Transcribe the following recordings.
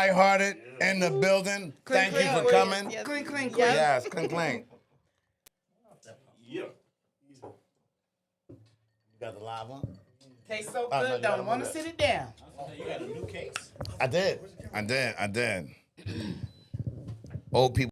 lighthearted in the building. Clink, Thank you clink, for coming. Yes. Clink, clink, Yes, clink, clink. Yeah. You got the live one? Tastes so Oh, no, good, you gotta don't want to move sit it down. You got a new case? I did. Old people.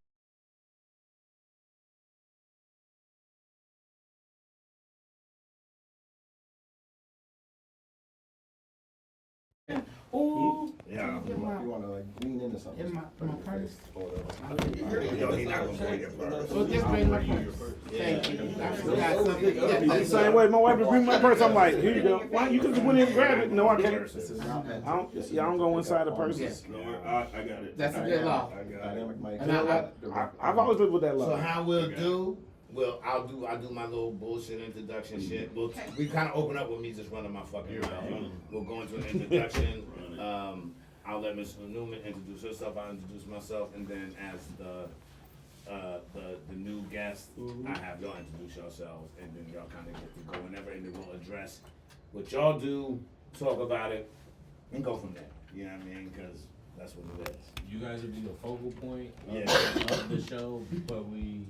Ooh. Yeah. You want to like lean into something? In my purse. Yo, he not gonna go your purse. So just bring my purse. Thank you. I forgot something. I'm the same way. My wife would bring my purse. I'm like, here you go. Why you can just went in and grab it? No, I can't. I don't go inside the purses. No, I got it. That's a good law. I got it. Dynamic mic. And I've always lived with that So love. how we'll do? Well, I'll do my little bullshit introduction shit. We kind of open up with me just running my fucking mouth. We'll go into an introduction. I'll let Ms. Newman introduce herself. I'll introduce myself, and then as the new guest, I have y'all introduce yourselves, and then y'all kind of get to go whenever, and then we'll address what y'all do, talk about it, and go from there. You know what I mean? Because that's what it is. You guys will be the focal point Yeah. of the show, but we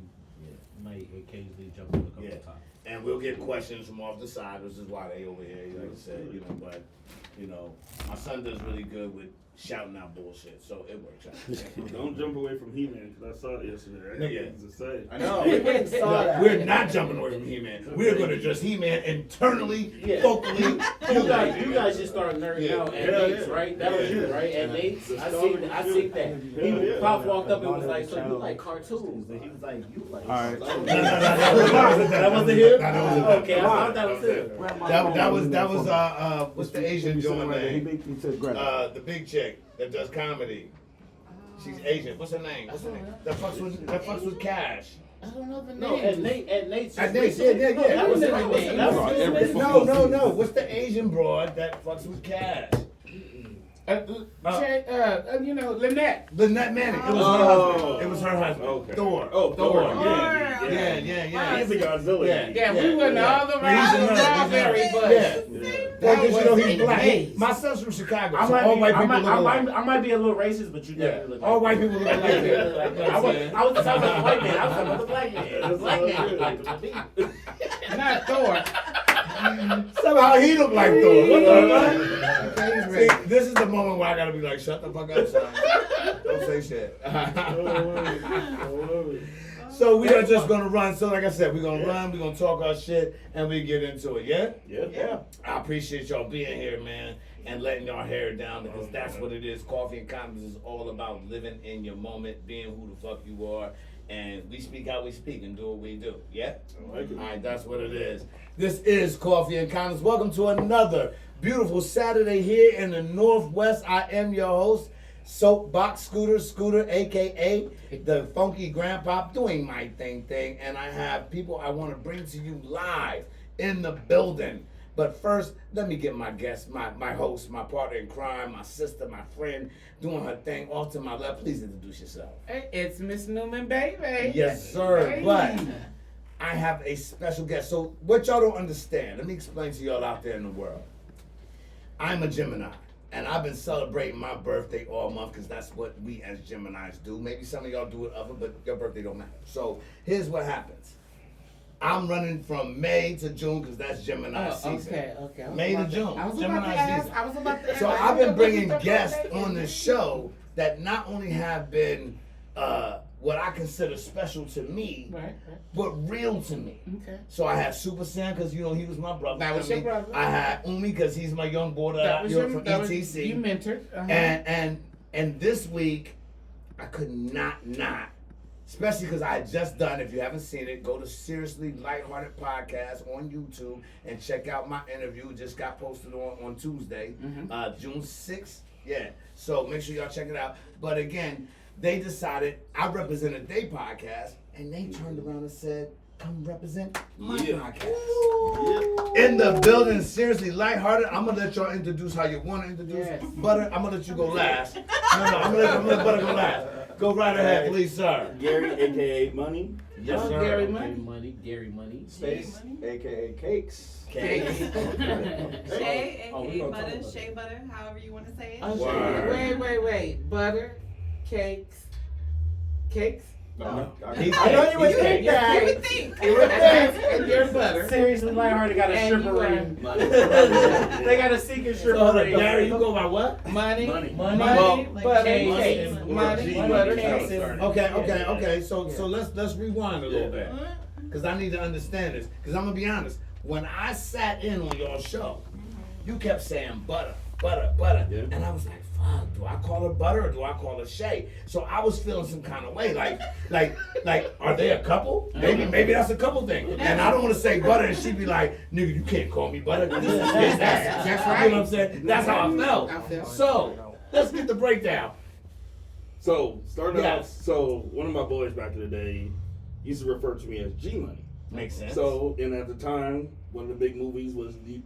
might occasionally jump on a couple of topics. And we'll get questions from off the side, which is why they over here, like I said, but, my son does really good with shouting out bullshit, so it works out. Don't jump away from He-Man, because I saw it yesterday. I got things to say. I know. We went and saw that. We're not jumping away from He-Man. We're going to address He-Man internally, vocally. You guys just started nerding out at Yeah, Nate's, yeah. right? That was you, right? At Nate's? I seen that. He Pop walked up and was like, so you like cartoons? And he was like, you like All right. That wasn't him? No, Okay, I thought that was him. that was what's the Asian woman name? He said, grab it. The big chick that does comedy. She's Asian. What's her name? That fucks with Cash. I don't know the No, name. at Nate's. At Nate's, yeah. That was his name. That was his name. No. What's the Asian broad that fucks with Cash? Lynette. Lynette Manning. It was her husband. It was her husband. Okay. Thor. Oh, Thor. Yeah. Yeah. He's a Godzilla. Yeah, we went all He's around the a nerd. strawberry bush. Yeah. Well, because he's black. My son's from Chicago. So all white people look alike. I might be a little racist, but you definitely look All white people look alike. I was talking about the white man. I was talking about the black man. The black man looked like me. Not Thor. Somehow he looked like Thor. What the fuck? Okay, See, this is the moment where I gotta be like, shut the fuck up, son. Don't say shit. So we are just gonna run. So like I said, we're gonna run, we're gonna talk our shit, and we get into it, yeah? Yeah. I appreciate y'all being here, man, and letting y'all hair down, because that's what it is. Coffee and Condoms is all about living in your moment, being who the fuck you are, and we speak how we speak and do what we do, yeah? I like it. All right, that's what it is. This is Coffee and Condoms. Welcome to another beautiful Saturday here in the Northwest. I am your host, Soapbox Scooter, aka the Funky Grandpa, doing my thing, and I have people I want to bring to you live in the building. But first, let me get my guest, my host, my partner in crime, my sister, my friend, doing her thing off to my left. Please introduce yourself. Hey, it's Miss Newman, baby. Yes, sir. Hey. But I have a special guest. So what y'all don't understand, let me explain to y'all out there in the world. I'm a Gemini, and I've been celebrating my birthday all month because that's what we as Geminis do. Maybe some of y'all do it other, but your birthday don't matter. So here's what happens. I'm running from May to June because that's Gemini season. Okay. May to June. I was Gemini season. I was about to ask. So I've been bringing guests on the show that not only have been what I consider special to me, Right. but real to me. Okay. So I had Super Sam because he was my brother. That was your brother. I had Umi because he's my young boy That was from that was- ETC. you mentored. And this week I could not, especially because I had just done. If you haven't seen it, go to Seriously Lighthearted Podcast on YouTube and check out my interview. It just got posted on Tuesday, June 6th. Yeah. So make sure y'all check it out. But again, they decided I represented their podcast, and they turned around and said, come represent my podcast. In the building, Seriously Lighthearted. I'm going to let y'all introduce how you want to introduce. Yes. Butter, I'm going to let you go last. No, I'm going to let Butter go last. Go right ahead, please, sir. Gary, aka Money. Yes, sir. Gary Money. Space, aka Cakes. Cake. Shay, Oh, we aka gonna Butter, talk about Shea Butter, however you want to say it. Word. Wait. Butter, cakes. No. He's I know you would cake. think You that. would think. And your butter. Seriously, Lighthearted got a And stripper you ring. Money. They got a secret So, stripper hold up, ring. Gary, you go by what? Money, Money. butter, Cakes. cakes. Money, butter, cakes. Okay. So let's rewind a little bit. Cause I need to understand this. Cause I'm gonna be honest. When I sat in on your show, you kept saying butter. Yeah. And I was like, fuck, do I call her Butter or do I call her Shay? So I was feeling some kind of way. Like, are they a couple? Maybe that's a couple thing. And I don't want to say Butter and she'd be like, nigga, you can't call me Butter. This is his ass. That's right. You know what I'm saying? That's how I felt. So let's get the breakdown. So starting Yes. off, so one of my boys back in the day used to refer to me as G Money. Makes sense. So, and at the time, one of the big movies was New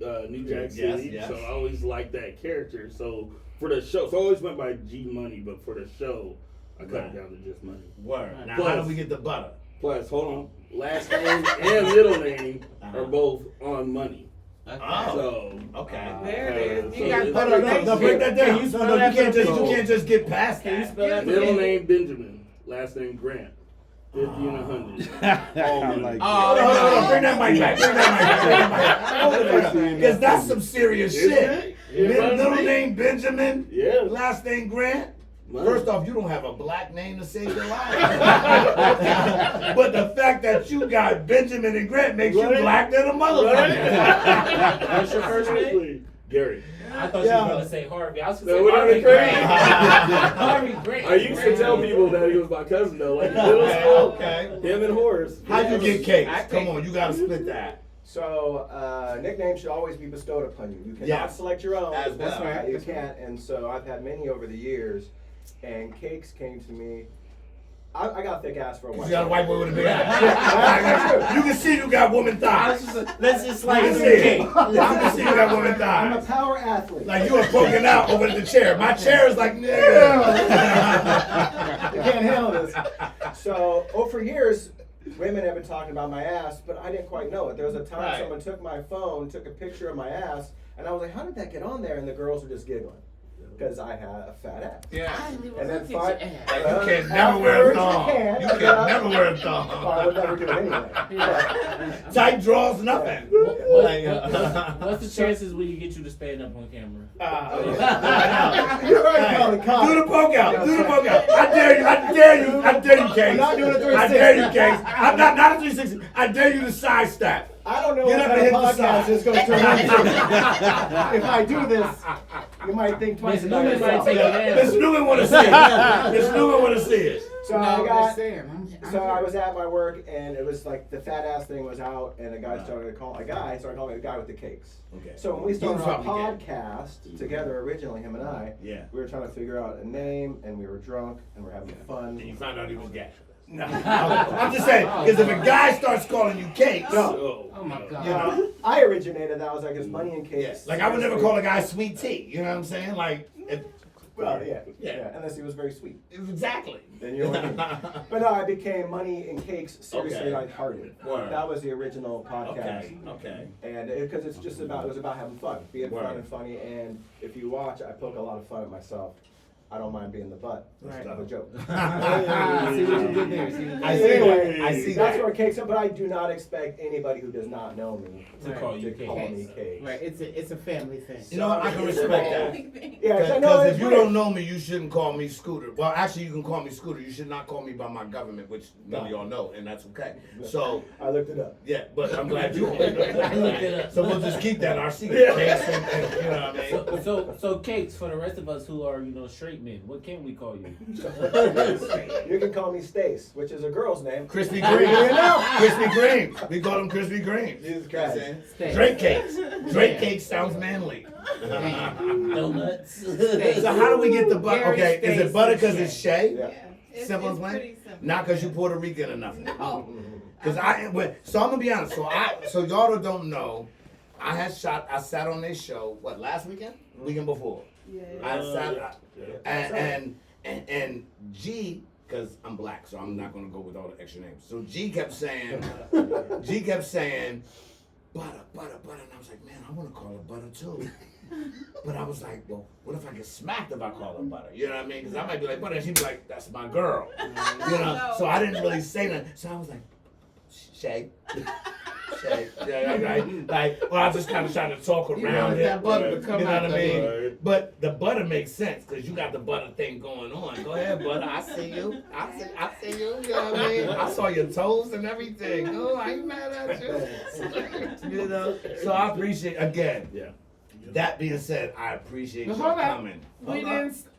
Jack City. Yes. So I always liked that character. So for the show, so I always went by G Money, but for the show, I cut it down to just Money. Word. Now, Plus- how do we get the butter? Plus, hold on, last name and middle name are both on Money. Oh. So Okay. There it is. so You got it's- No, break that down. Can you No, spell you that can't for just me? you can't just get past Can you that. spell that for middle me? name Benjamin, last name Grant. 50 and 100. All I Money. like Hold on. Bring that mic back. Because that's some serious Isn't shit. it? It must Middle be. name Benjamin, Yeah. last name Grant. Money. First off, you don't have a black name to save your life. But the fact that you got Benjamin and Grant makes you Right. black than a motherfucker. What's your first name? Gary. I thought you were going to say Harvey. I was So going to would say that Harvey be crazy? Grant. Harvey Grant. I used to tell people that he was my cousin though, like in middle school. Okay. Him and Horace. How'd you get cakes? Come on, you gotta split that. So, nicknames should always be bestowed upon you. You cannot Yes. select your own. As well. That's right. You can't. And so I've had many over the years, and Cakes came to me. I got a thick ass for a while. You got a white boy with a big ass. You can see you got woman thighs. Let's just I like can see it. I can see you got woman I'm a thighs. power athlete. Like you are poking out over the chair. My chair is like, nigga. You can't handle this. So, for years, women have been talking about my ass, but I didn't quite know it. There was a time Right. someone took my phone, took a picture of my ass, and I was like, how did that get on there? And the girls were just giggling because I had a fat ass. Yeah. And then You can never wear a thong. You can never wear a I thong. would never do it anyway. Tight draws, nothing. What's the chances when you get you to stand up on camera? You're right, Colin. Do the poke out. Do the poke out. I dare you. I dare you. I dare you, Case. I'm not doing a 360. I dare you, Case. I'm not a 360. I dare you to sidestep. I don't know Get what up and kind of hit the podcast side. is going to turn into. If I do this, you might think twice Miss about Newman might yourself. take it Miss down. Newman want to see it. Miss Newman want to see it. So No, I I'm got. just saying. So I was at my work, and it was like the fat ass thing was out, and a guy started calling me the guy with the cakes. Okay. So when we started You our probably get podcast together originally, him and I, Yeah. we were trying to figure out a name, and we were drunk, and we're having And you fun. found out he was gay. No. I'm just saying, because if a guy starts calling you Cakes, No. Oh my God. you know, I originated that. I was like, it's money and cakes. like I would never call a guy Sweet Tea. You know what I'm saying? Like, if, Well, yeah, Yeah. yeah, unless he was very sweet. exactly. Then you know what I mean. But no, I became Money and Cakes seriously Okay. lighthearted. Word. That was the original podcast. Okay. And because it's just about, it was about having fun, being Word. fun and funny. And if you watch, I poke a lot of fun at myself. I don't mind being the butt of a joke. See what you did there. See what you I did see there. Anyway, I see that's that. where Cakes are, but I do not expect anybody who does not know me To call you to call Cakes. me Cakes. Right. It's a family thing. You know what? I can respect that. Yeah, 'cause I know Because it's if you weird. don't know me, you shouldn't call me Scooter. Well, actually, you can call me Scooter. You should not call me by my government, which none of y'all know, and that's okay. So, I looked it up. yeah, but I'm glad you. I looked it up. So we'll just keep that our secret. Case and, you know what I mean? So Cakes, for the rest of us who are, straight men, what can we call you? You can call me Stace, which is a girl's name. Krispy Kreme. Krispy Kreme. We call them Krispy Kreme. Jesus Christ. Drake cakes. Drake cakes sounds manly. Donuts. So how do we get the butter? Gary Okay, is it Stace butter and because it's Shay? Yeah. Simple as pretty plain? simple. Not because you Puerto Rican or nothing. No. Cause so I'm gonna be honest. So y'all that don't know, I sat on this show last weekend, weekend before. Yeah. I sat and G because I'm black, so I'm not gonna go with all the extra names. So G kept saying, butter, and I was like, man, I want to call her butter too. But I was like, well, what if I get smacked if I call her butter? You know what I mean? Because I might be like butter, and she'd be like, that's my girl. You know? So I didn't really say that. So I was like, Shay. Yeah, like, well, I just kind of trying to talk around it. that butter to come You know out what I mean? Right. But the butter makes sense because you got the butter thing going on. Go ahead, butter. I see you. I see you. You know what I mean? I saw your toes and everything. Oh, I ain't mad at you. You know? So I appreciate, again. Yeah. That being said, I appreciate you But hold on. coming.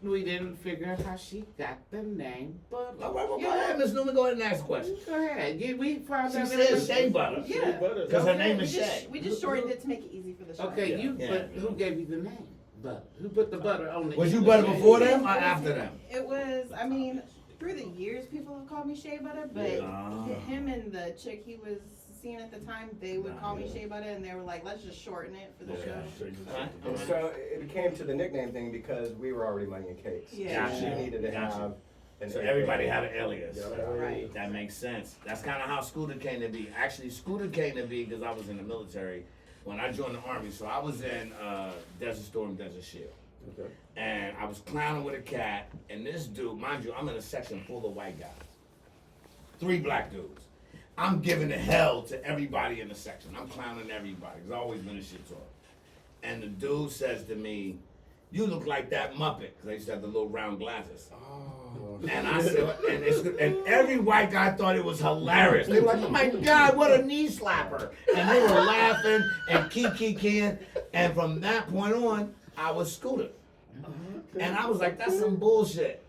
We didn't figure out how she got the name Butter. All right, well, go ahead, Miss Newman. Go ahead and ask a question. Go ahead. We found She out. said Shea Butter. Yeah. Because her name is We just- Shay. We just shortened it to make it easy for the show. Okay, Yeah. but who gave you the name Butter? Who put the butter on the Was you end butter of the before name? them or after them? It was, I mean, through the years, people have called me Shea Butter, but him and the chick he was seeing at the time, they would call me Shea Butter, and they were like, let's just shorten it for the show. And so it came to the nickname thing because we were already Money and Cakes. Yeah. So she needed to Gotcha. have an So AKA. everybody had an alias. Right. That makes sense. That's kind of how Scooter came to be. Actually, Scooter came to be because I was in the military when I joined the Army. So I was in Desert Storm, Desert Shield. Okay. And I was clowning with a cat. And this dude, mind you, I'm in a section full of white guys. 3 black dudes. I'm giving the hell to everybody in the section. I'm clowning everybody. It's always been a shit talk. And the dude says to me, you look like that Muppet. Because I used to have the little round glasses. And I said, and every white guy thought it was hilarious. They were like, oh my God, what a knee slapper. And they were laughing and keying. And from that point on, I was Scooter. And I was like, that's some bullshit.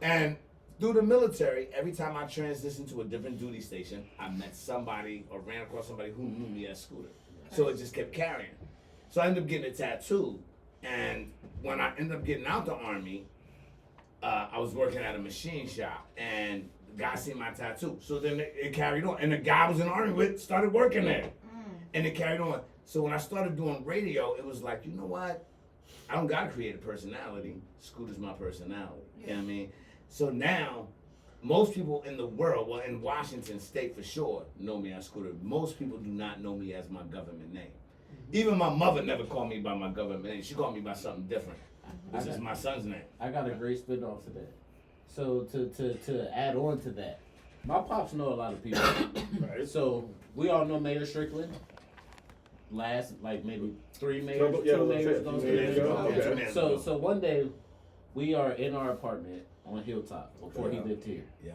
And through the military, every time I transitioned to a different duty station, I met somebody or ran across somebody who knew me as Scooter. So it just kept carrying. So I ended up getting a tattoo. And when I ended up getting out the Army, I was working at a machine shop, and the guy seen my tattoo. So then it carried on. And the guy I was in the Army with started working there. And it carried on. So when I started doing radio, it was like, you know what? I don't got to create a personality. Scooter's my personality. You know what I mean? So now, most people in the world, well, in Washington State for sure, know me as Scooter. Most people do not know me as my government name. Even my mother never called me by my government name. She called me by something different. This is my son's name. I got a great spin off to that. So to add on to that, my pops know a lot of people. Right. So we all know Mayor Strickland. Last like maybe 3 mayors, Yeah, 2 let's mayors say ago. 2 mayors ago. Okay. So one day we are in our apartment on Hilltop before he lived here. Yeah.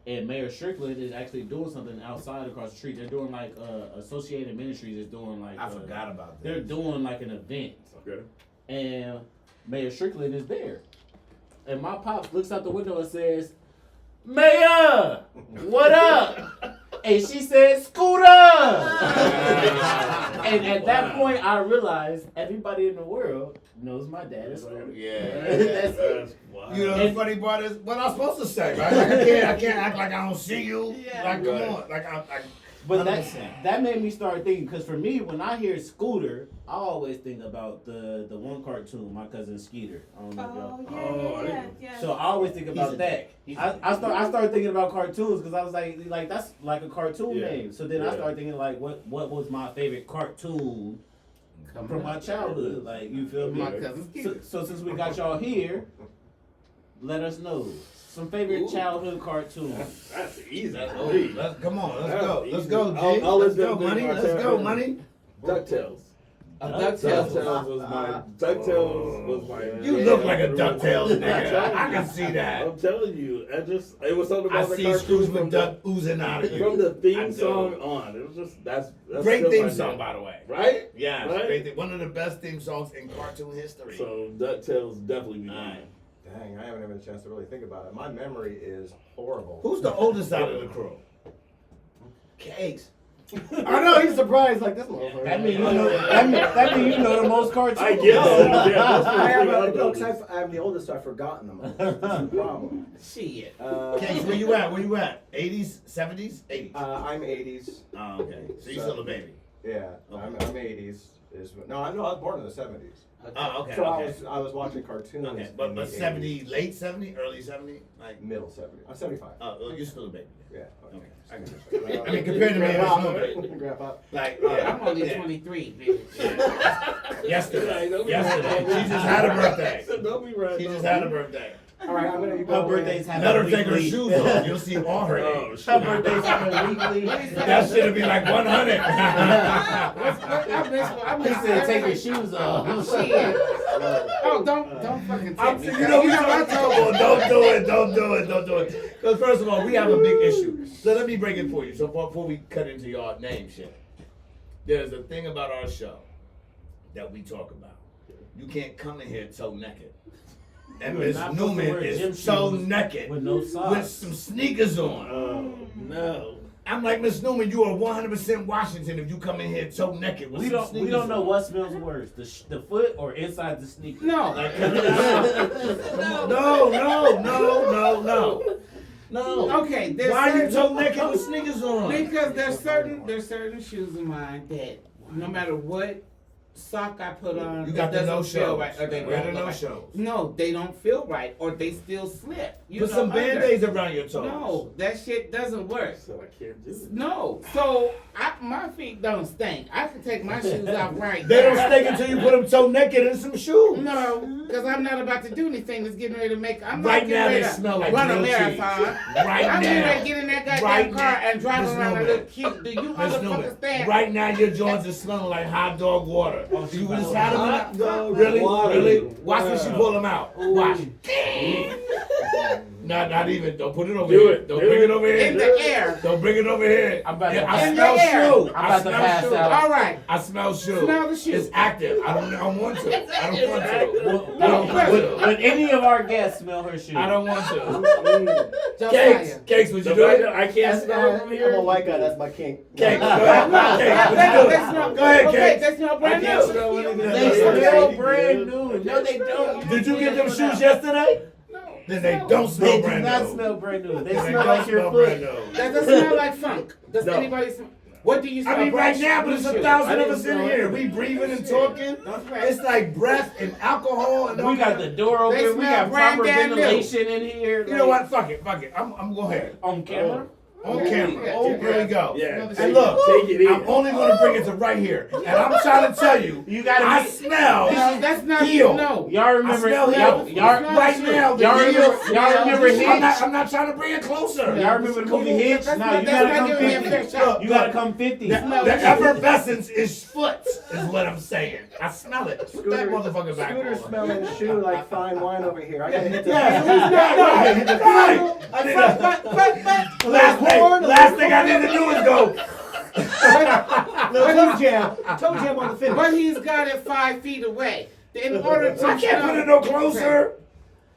And Mayor Strickland is actually doing something outside across the street. They're doing like Associated Ministries is doing like I forgot about they're this. doing like an event. Okay. And Mayor Strickland is there. And my pops looks out the window and says, Mayor, what up? And she said, Scooter! And at that point, I realized everybody in the world knows my dad is Scooter. Yeah. That's Wow. You know the funny part is what I'm supposed to say, right? Like I can't act like I don't see you. Yeah. Like come Right. on, like But I understand. that made me start thinking, because for me, when I hear Scooter, I always think about the one cartoon, My Cousin Skeeter. I don't know if y'all. Yeah. So I always think about He's a that. dick. I started thinking about cartoons because I was like that's like a cartoon Yeah. name. So then I Yeah. started thinking like what was my favorite cartoon from my childhood? Like you feel me? My cousin Skeeter. So since we got y'all here, let us know some favorite childhood cartoons. That's easy. Come on, let's That's go. Let's easy. go, G. I'll Let's let go, them money. do my Let's go, childhood. money. DuckTales. DuckTales. DuckTales was my. You look like a DuckTales nigga. I can see that. I'm telling you, it was something I about the see cartoon Scrooge from McDuck oozing out of you. From the I theme do. song on, it was just that's Great still theme my song, jam. by the way. Right? Yeah, Right? great theme. One of the best theme songs in cartoon history. So DuckTales definitely be Alright. mine. Dang, I haven't had a chance to really think about it. My memory is horrible. Who's the oldest out of the crew? Cakes. I know, he's surprised like this motherfucker. That mean you know that mean you know the most cartoons. I get that. Yeah, that's I have, what no, 'cause I'm the oldest, so I've forgotten them all. That's the problem. Shit. Uh, Cakes, where you at? Where you at? 80s, 70s, 80s? I'm 80s. Oh, okay. So you still a baby. Yeah, I'm 80s. No, I was born in the 70s. Oh, okay. So Okay. I was watching cartoons. Okay, in but the 70, late 70, early 70, like. middle 70s. I'm 75. Oh, you're still a baby. Yeah. Okay, I got you. I mean, compared to me, it's no baby. Grandpa. Like, I'm only yeah. 23, bitch. Yesterday. She just had a birthday. Don't be right. She just had a birthday. All right, I'm gonna. Her birthday's Let her happening take her weekly. shoes off. You'll see all her Oh, age. shit. Her birthday's happening weekly. That shit'll be like 100. He said take your shoes off. Shit. Oh, don't fucking take me. You know I told you, don't do it. Because first of all, we have a big issue. So let me break it for you. So before we cut into your name shit, there's a thing about our show that we talk about. You can't come in here toe naked. And You're Miss not supposed to Newman wear gym is toe shoes naked with no socks. with some sneakers on. Oh, no. I'm like, Miss Newman, you are 100% Washington if you come in here toe naked with We some don't sneakers know on. what smells worse, the foot or inside the sneaker. No. Like, no. Okay, there's Why are you certain- toe naked with sneakers on? Because there's certain shoes of mine that no matter what sock I put on, You got it the doesn't no feel shows. right. Or they Where don't the look no right. shows? No, they don't feel right, or they still slip. You Put know, some under. band-aids around your toes. No, that shit doesn't work. So I can't do it. No, so my feet don't stink. I can take my shoes off right They now. don't stink until you put them toe naked in some shoes. No, because I'm not about to do anything that's getting ready to make. I'm not Right getting now ready they to smell like run a grilled cheese. marathon. Right I'm getting ready now. to get in that goddamn Right car now. and drive Miss around Newman. and look cute. Do you Miss motherfuckers Newman, stand? right now your joints are smelling like hot dog water. You just had them Hot out? dog Really? water. Really? Watch when she pull them out. Watch. Not even. Don't put it over Do here. it. Don't Do bring it. it over here. In the air. Don't bring it over here. I'm about to Yeah, I pass smell out. shoe. I'm about to pass out. All right. I smell shoe. Smell the shoe. It's active. I don't want to. I don't want to. No, Would any of our guests smell her shoes? I don't want to. Josiah. Cakes, would you The do fact it? that I can't smell from I'm here. a white guy. That's my kink. Cakes, go ahead. Cakes, would you do it? Go ahead, Okay, Cakes. that's not brand I can't new. smell anything. They smell brand new. No, they don't. Did you get them shoes yesterday? No. Then they don't smell They do brand not new. smell brand new. They Then they smell don't like your smell brand foot. new. That doesn't smell like funk. Does No. anybody smell? What do you smell? I mean, right now, but Blue it's a shoes. thousand I of us in didn't here. smell We it. breathing and talking. It's like breath and alcohol and all We got that. the door open. They We smell got brand proper damn new. ventilation in here. You know what? Fuck it. I'm going ahead. On camera? On camera. Yeah. Oh, here we go. Yeah. And look, Take it in. I'm only going to bring it to right here. And I'm trying to tell you, You gotta I be- smell No, that's not heel. no. Y'all remember? I smell Y'all, heel. y'all, Right now, the y'all heel remember? Y'all smells- remember Hitch? I'm not trying to bring it closer. Y'all remember the movie Hitch? That's No, not- you that's gotta not come giving me a 50. fair shot. You gotta come 50. The effervescence is foot, is what I'm saying. I smell it. Put that motherfucker back Scooter on. smelling shoe like fine wine over here. I gotta hit the I need to, last thing I need to do is go. toe jam. Toe jam on the finish. But he's got it 5 feet away. In order to I can't put it no closer.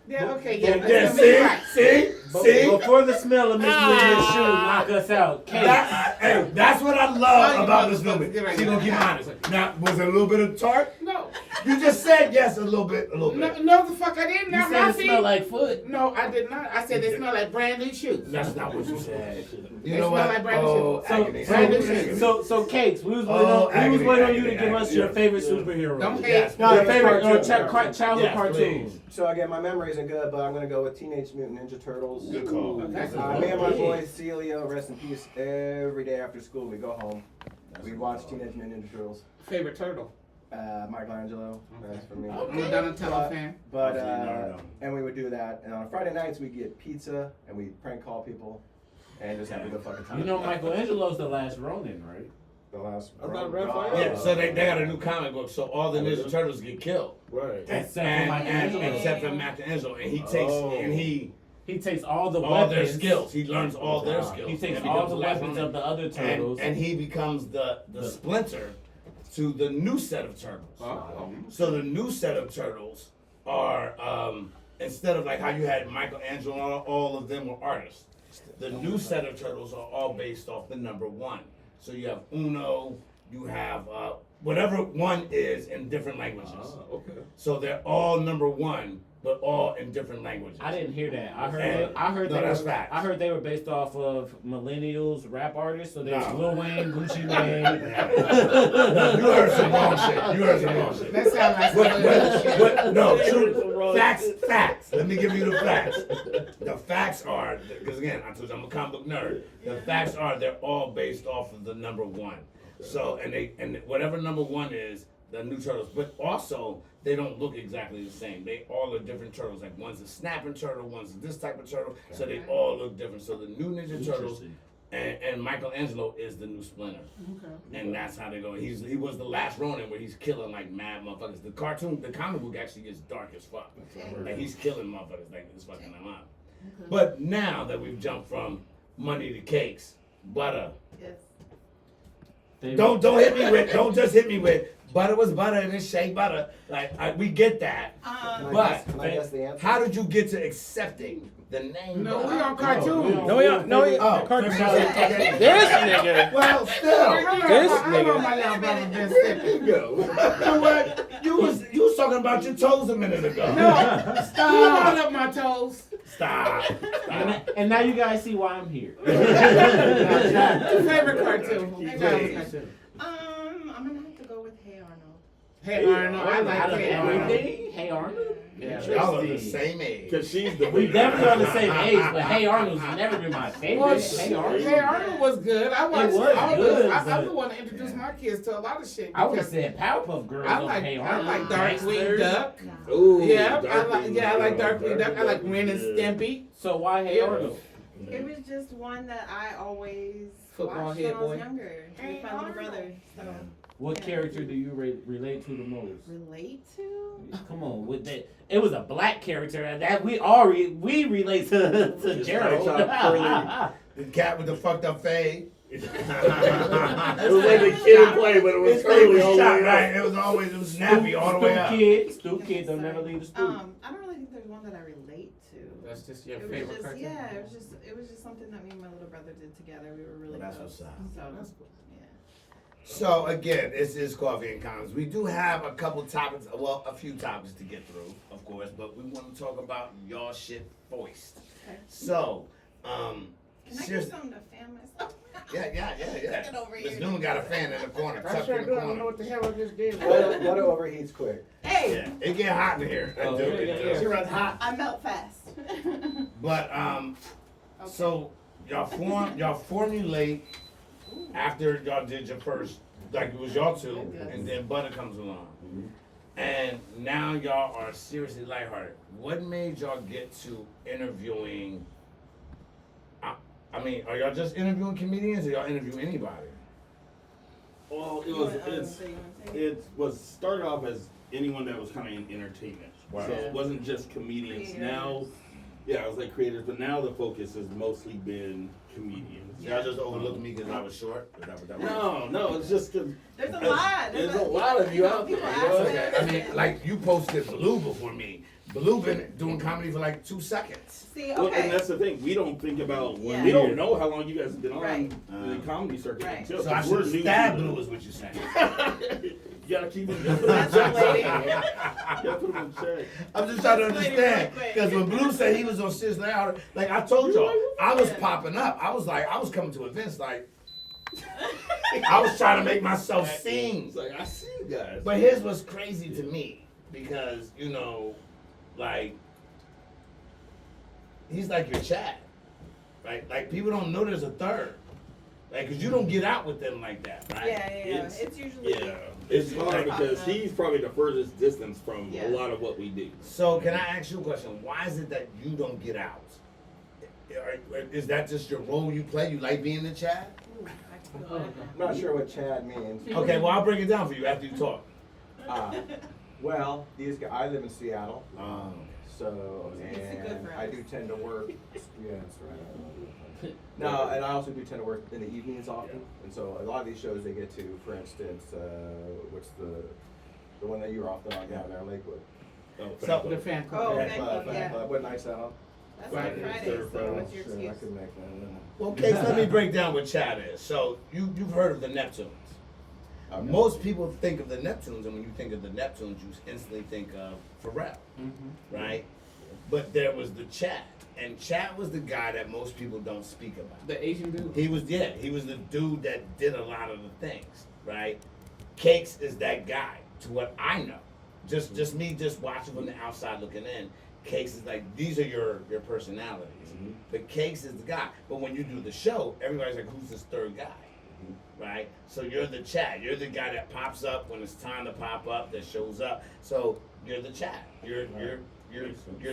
Yeah, okay, yeah. Yeah, that's gonna be right. see. Before the smell of Miss Newman's shoe knock us out, Case. That's what I Oh, love you about Miss motherfuckers, Newman. get right She gonna here. keep honest. Now, was it a little bit of tart? No. You just said yes, a little bit. No, no, the fuck I didn't. You Not said my it feet. smelled like foot. No, I did not. I said they smell like brand new shoes. That's not what you said. You They know smell what? like brand new Oh, shoes. agony. brand new Agony. shoes. So Cakes, we was Oh, waiting on agony, you to give us agony. your favorite superhero. Don't Yes, hate. No, Your it's favorite cartoon. childhood Yes, cartoon. please. So again, my memory isn't good, but I'm gonna go with Teenage Mutant Ninja Turtles. Good call. That's Me and my boy Celia, rest in peace. Every day after school, we go home. We watch Teenage Mutant Ninja Turtles. Favorite turtle. Michelangelo, that's for me. I'm a Donatello fan. But and we would do that. And on Friday nights, we get pizza and we prank call people and just have a good fucking time. You know Michelangelo's the last Ronin, right? the last. I thought Raphael. Yeah, so they got a new comic book, so all the Ninja Turtles get killed. Right. Except for And Michelangelo. except for Michelangelo. And he takes, and he, He takes all the all weapons. their skills. He learns all their skills. He takes And all becomes the last weapons Ronin. of the other turtles. And he becomes the splinter to the new set of turtles. Oh. So the new set of turtles are instead of like how you had Michelangelo, all of them were artists. The new set of turtles are all based off the number 1. So you have Uno, you have whatever 1 is in different languages. Okay. So they're all number 1 but all in different languages. I didn't hear that. I heard. And- I heard no, they that's were. facts. I heard they were based off of millennials rap artists. So there's No. Lil Wayne, Gucci Mane. No, you heard some wrong shit. You heard some wrong shit. That sounds like some bullshit. But no, true. Facts. Let me give you the facts. The facts are, because again, I told you I'm a comic book nerd. The facts are they're all based off of the number one. So and whatever number one is, the new turtles. But also they don't look exactly the same. They all are different turtles. Like one's a snapping turtle, one's this type of turtle. So they all look different. So the new Ninja Turtles and Michelangelo is the new Splinter. Okay. And that's how they go. He was the last Ronin where he's killing like mad motherfuckers. The comic book actually gets dark as fuck. Like he's killing motherfuckers like it's fucking them up. But now that we've jumped from money to cakes, butter. Yes. Don't just hit me with butter was butter and it's shea butter. Like we get that. But Can I guess the answer? how did you get to accepting the name? No, butter? we on cartoon. No, we Oh, cartoon. okay. This nigga. Well, still. This I know nigga. my little brother been sipping. You know what? You was talking about your toes a minute ago. No, Stop. all up my toes. Stop. And now you guys see why I'm here. Favorite cartoon. I'm gonna have to go with Hey Arnold. Hey Arnold, I like Out of Hey Arnold. everything, Hey Arnold. Y'all are the same age. Cause she's the We definitely on the same age, but Hey Arnold's never been my favorite. Well, Hey Arnold. Hey Arnold was good. I watched. was good, I'm but- the one to introduce my kids to a lot of shit. I would have because said Powerpuff Girls I over like Hey I Arnold. like Darkwing Duck. Ooh, Yeah, I Darkwing like Duck. Darkwing Duck. I like Ren and Yeah. Stimpy. So why Hey Yeah. Arnold? It was just one that I always Football watched head when I was boy. younger with my little brother. So What character do you relate to the most? relate to? Come on, with that, it was a black character, and that we all we relate to Just Gerald. The cat with the fucked up fade. It was like a kid play, but it was His curly fade all was the shot way right. up. It was snappy all the way up. Stoop kids don't never leave the stoop. I don't really think there's one that I relate to. That's just your It was favorite just cartoon. it was just something that me and my little brother did together. We were really Well, that's close. what's up. So That's cool. yeah. So again, this is Coffee and Condoms. We do have a couple topics, well, a few topics to get through, of course, but we want to talk about y'all shit first. Okay. So, Can I get seriously, something to fan myself? yeah. Get over Miss here. Newman got a fan in the corner, I tucked sure in do. the I don't know corner. what the hell I just did. Butter overheats quick. Hey, Yeah, it get hot in here. Oh, yeah. She runs hot. I melt fast. But so y'all formulate after y'all did your first, like it was y'all two, and then Butter comes along. And now y'all are seriously lighthearted. What made y'all get to interviewing? I mean, are y'all just interviewing comedians, or y'all interview anybody? Well, You want- so you wanna say it? it was started off as anyone that was kind of in entertainment. Wow. So it wasn't just comedians. Creators. Now, yeah, I was like creators, but now the focus has mostly been comedians. Y'all just overlooked me because I was short. Is that what that was? No, it's just because There's a lot. there's a lot of you out People there. ask You know? me. Okay, I mean, like you posted Blue before me. Blue been doing comedy for like 2 seconds. See, Well, okay. and that's the thing. We don't think about Yeah. we don't know how long you guys have been on Right. the comedy circuit Right. until. So I 'cause we're should new stab to Blue, the- is what you're saying. You gotta keep it. That's the lady. You gotta put them in check. I'm just trying to Explain it understand. real quick. Because when Blue said he was on Serious Loud, like I told y'all, I was popping up. I was coming to events like, I was trying to make myself seen. It's like I see you guys. But here's what's crazy to me, because, like, he's like your Chad, right? Like, people don't know there's a third. Like, because you don't get out with them like that, right? Yeah. It's usually. Yeah, it's hard because he's probably the furthest distance from Yeah. a lot of what we do. So, can I ask you a question? Why is it that you don't get out? Is that just your role you play? You like being the Chad? Ooh, I can go back. I'm not sure what Chad means. Okay, well, I'll break it down for you after you talk. Well, these guys, I live in Seattle, Um, so Makes it good and for I us. do tend to work. Yeah, that's right. No, and I also do tend to work in the evenings often, and so a lot of these shows they get to, for instance, what's the one that you were often on down there in Lakewood? So- The fan Oh, club. fan club, yeah. What night's that on? That's on Friday, so what's your Sure, I excuse? could make that. okay, so let me break down what Chad is. So, you've heard of the Neptunes. Okay. Most people think of the Neptunes, and when you think of the Neptunes, you instantly think of Pharrell, right? But there was the Chad, and Chad was the guy that most people don't speak about. The Asian dude. He was the dude that did a lot of the things, right? Cakes is that guy, to what I know. Just me watching from the outside looking in. Cakes is like, these are your personalities. But Cakes is the guy. But when you do the show, everybody's like, who's this third guy? Right? So you're the Chad. You're the guy that pops up when it's time to pop up, that shows up. So you're the Chad. You're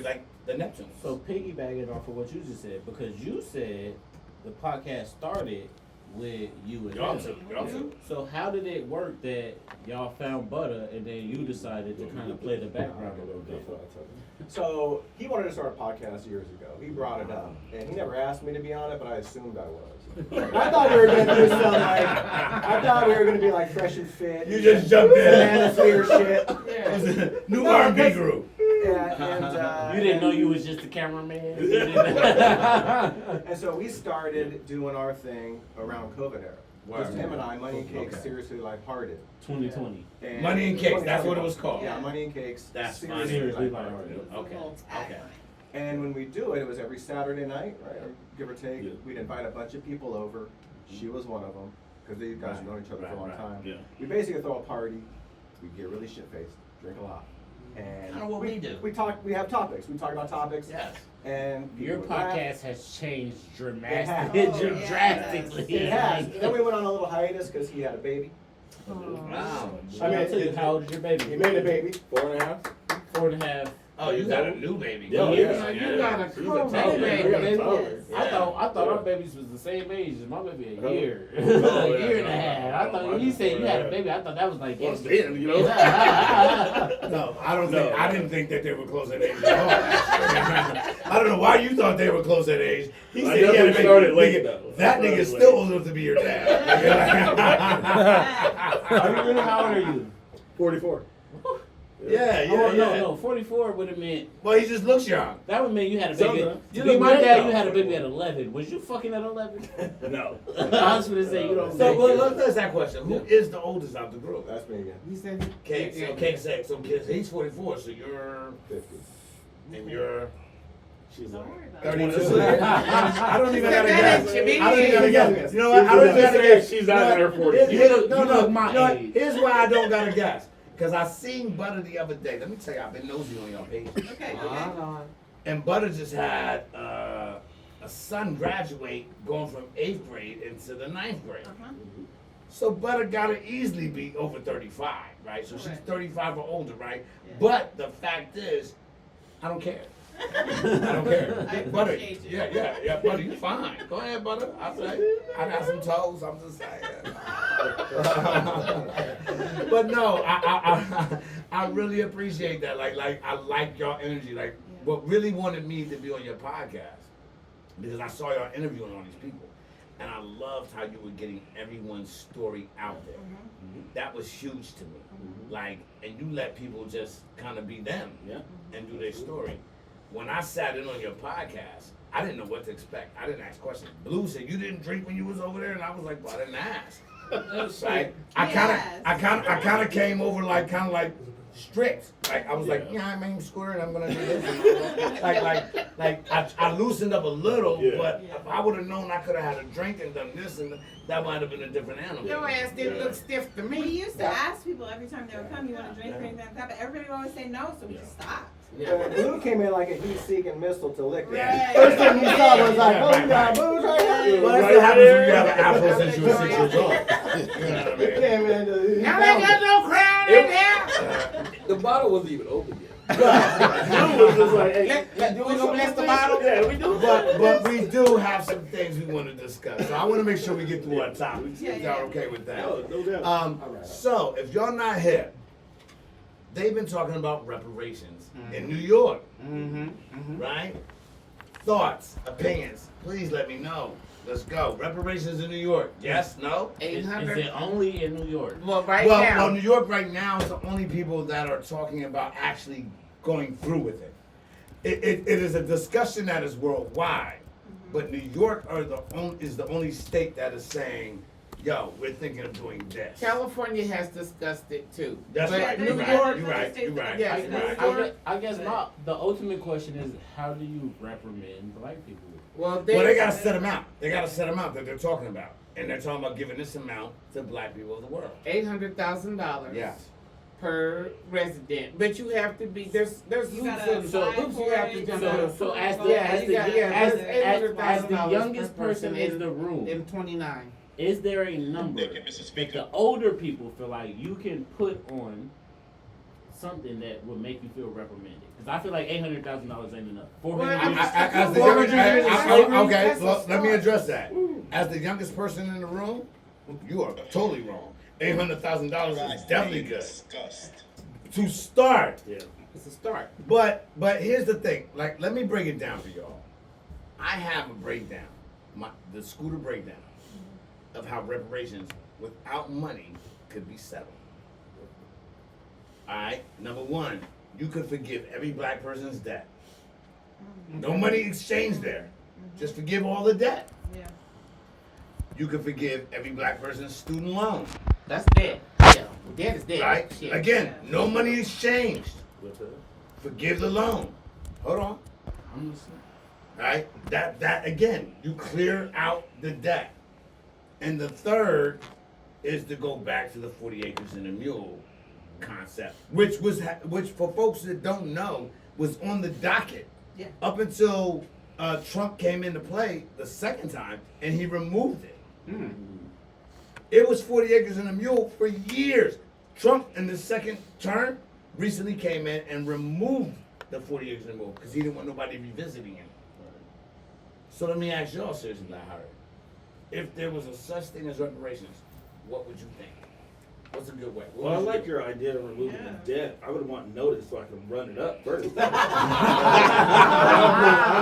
like the Neptunes. So piggybacking off of what you just said, because you said the podcast started with you and Y'all him. too. So how did it work that y'all found Butter and then you decided to kind of play the background a little bit? So he wanted to start a podcast years ago. He brought it up, and he never asked me to be on it, but I assumed I was. I thought we were gonna do some I thought we were gonna be like Fresh and Fit. You just jumped in. Manosphere shit. It was a new R&B group. Yeah, and You didn't know you was just a cameraman? And so we started doing our thing around COVID era. Wow. Just him and I, Money and Cakes, Okay. seriously lighthearted. 2020. And Money and Cakes, that's what it was called. Yeah, Money and Cakes. That's seriously Seriously lighthearted. lighthearted. Okay. And when we do it, it was every Saturday night, right? Or give or take. Yeah. We'd invite a bunch of people over. She was one of them, because these guys have known each other for a long time. Yeah. We basically throw a party. We get really shit faced, drink a lot, and Kinda what we do. We talk. We have topics. We talk about topics. Yes. And Your people would laugh. podcast has changed has. dramatically. Oh, yes. drastically. It has. Then we went on a little hiatus because he had a baby. Wow. I mean, how old is your baby? He made a baby. 4.5. 4.5. Oh, you got a new baby. Yeah, yeah. You got a She's cool a toddler. baby. We got a baby. toddler. I thought our babies was the same age as my baby a year. Oh, a yeah, year and a no, half. I thought no, when you said you had a yeah. baby, I thought that was like Well, yesterday. damn, you know. No, I don't No. think. I didn't think that they were close at age at all. I don't know why you thought they were close at age. He I said he had a definitely baby. started late, Nigga, though. that I nigga started still late. old enough to be your dad. Are you really? How old are you? 44. Yeah, yeah, Oh, yeah. no. 44 would have meant, Well, he just looks young. that would mean you had a baby. Something. You To look be my great, dad, though. you had a baby at 11. Was you fucking at 11? No. I was going to say, you don't So make well, it. let's ask that question. Who is the oldest out the group? That's me again. He said Cake. So Cake said. So he's 44. So you're 50. and you're She's Don't like, worry about 32. it. I don't even gotta That guess. ain't your baby. I don't even gotta guess. You know what? I don't even gotta guess. She's not in her 40s. Here's- You look- no, you no, look my you know what? age. Here's why I don't gotta guess. Because I seen Butter the other day. Let me tell you, I've been nosy on y'all page. Okay. And Butter just had a son graduate going from 8th grade into the 9th grade. Uh-huh. So Butter gotta easily be over 35, right? So she's Correct. 35 or older, right? Yeah. But the fact is, I don't care. I don't care. I Butter, appreciate you. yeah, Butter, you fine. Go ahead, Butter. I say, I got some toes. I'm just saying. But no, I really appreciate that. Like I like y'all energy. Like what really wanted me to be on your podcast because I saw y'all interviewing all these people, and I loved how you were getting everyone's story out there. That was huge to me. Like, and you let people just kind of be them yeah. and do their story. When I sat in on your podcast, I didn't know what to expect. I didn't ask questions. Blue said you didn't drink when you was over there, and I was like, well, I didn't ask. Right? I kind of came over like strict. Like I was like, yeah, I'm aim square, and I'm gonna do this. like I loosened up a little, Yeah. but if I would have known I could have had a drink and done this, and that might have been a different animal. Your ass didn't look stiff to We me. used to ask people every time they would come, you want to drink or anything like that, but everybody would always say no, so we just stopped. Blue came in like a heat-seeking missile to lick it. Right. First thing he saw was like, oh, Right, you got right. booze right now? Well, that's what happens when you have an afro since you were 6 years old. You know what I He mean? came in. He Now they got no crown in there. The bottle wasn't even open yet. Blue was just like, hey, We gonna bless the bottle? yeah, we do. But we do have some things we want to discuss. So I want to make sure we get through our topics. Yeah, If yeah. y'all okay with that? No doubt. So if y'all not here, they've been talking about reparations in New York, right? Thoughts, opinions, please let me know. Let's go. Reparations in New York. Yes, no? Is 800. it only in New York? Well, right Well, now. New York right now is the only people that are talking about actually going through with it. It is a discussion that is worldwide, but New York is the only state that is saying yo, we're thinking of doing this. California has discussed it too. That's But right. New You're New right. York, You're right. You're right. Yeah, You're New right. York. I guess the ultimate question is, how do you reprimand black people? well, Well, they gotta set them out. They gotta set them out that they're talking about, and they're talking about giving this amount to black people of the world. $800,000 Yes. per resident, but you have to be there's You hoops gotta and apply hoops you for have to it. jump So, through. so as the Yeah, as you the got- yeah, as, that's as the $800,000 youngest per person in the room, in 29. is there a number that the older people feel like you can put on something that would make you feel reprimanded? Because I feel like $800,000 ain't enough. As the 400 youngest, years of slavery, okay, that's a well, let me start. address that. As the youngest person in the room, you are totally wrong. $800,000 is definitely good to start. Yeah. It's a start. But here's the thing. Like, let me break it down for y'all. I have a breakdown, the scooter breakdown of how reparations without money could be settled. All right. Number one, you could forgive every black person's debt. No money exchanged there. Just forgive all the debt. Yeah. You could forgive every black person's student loan. That's dead. Yeah, dead is dead. Right? Shit. Again, no money exchanged. What's that? Forgive the loan. Hold on. I'm listening. Right? That again, you clear out the debt. And the third is to go back to the 40 acres and a mule concept, which for folks that don't know was on the docket Yeah. up until Trump came into play the second time and he removed it. It was 40 acres and a mule for years. Trump in the second term recently came in and removed the 40 acres and a mule because he didn't want nobody revisiting him. So let me ask y'all seriously, Larry. If there was a such thing as reparations, what would you think? What's a good way? What Well, I would you like do? your idea of removing Yeah. the debt. I would want notice so I can run it up first. I'm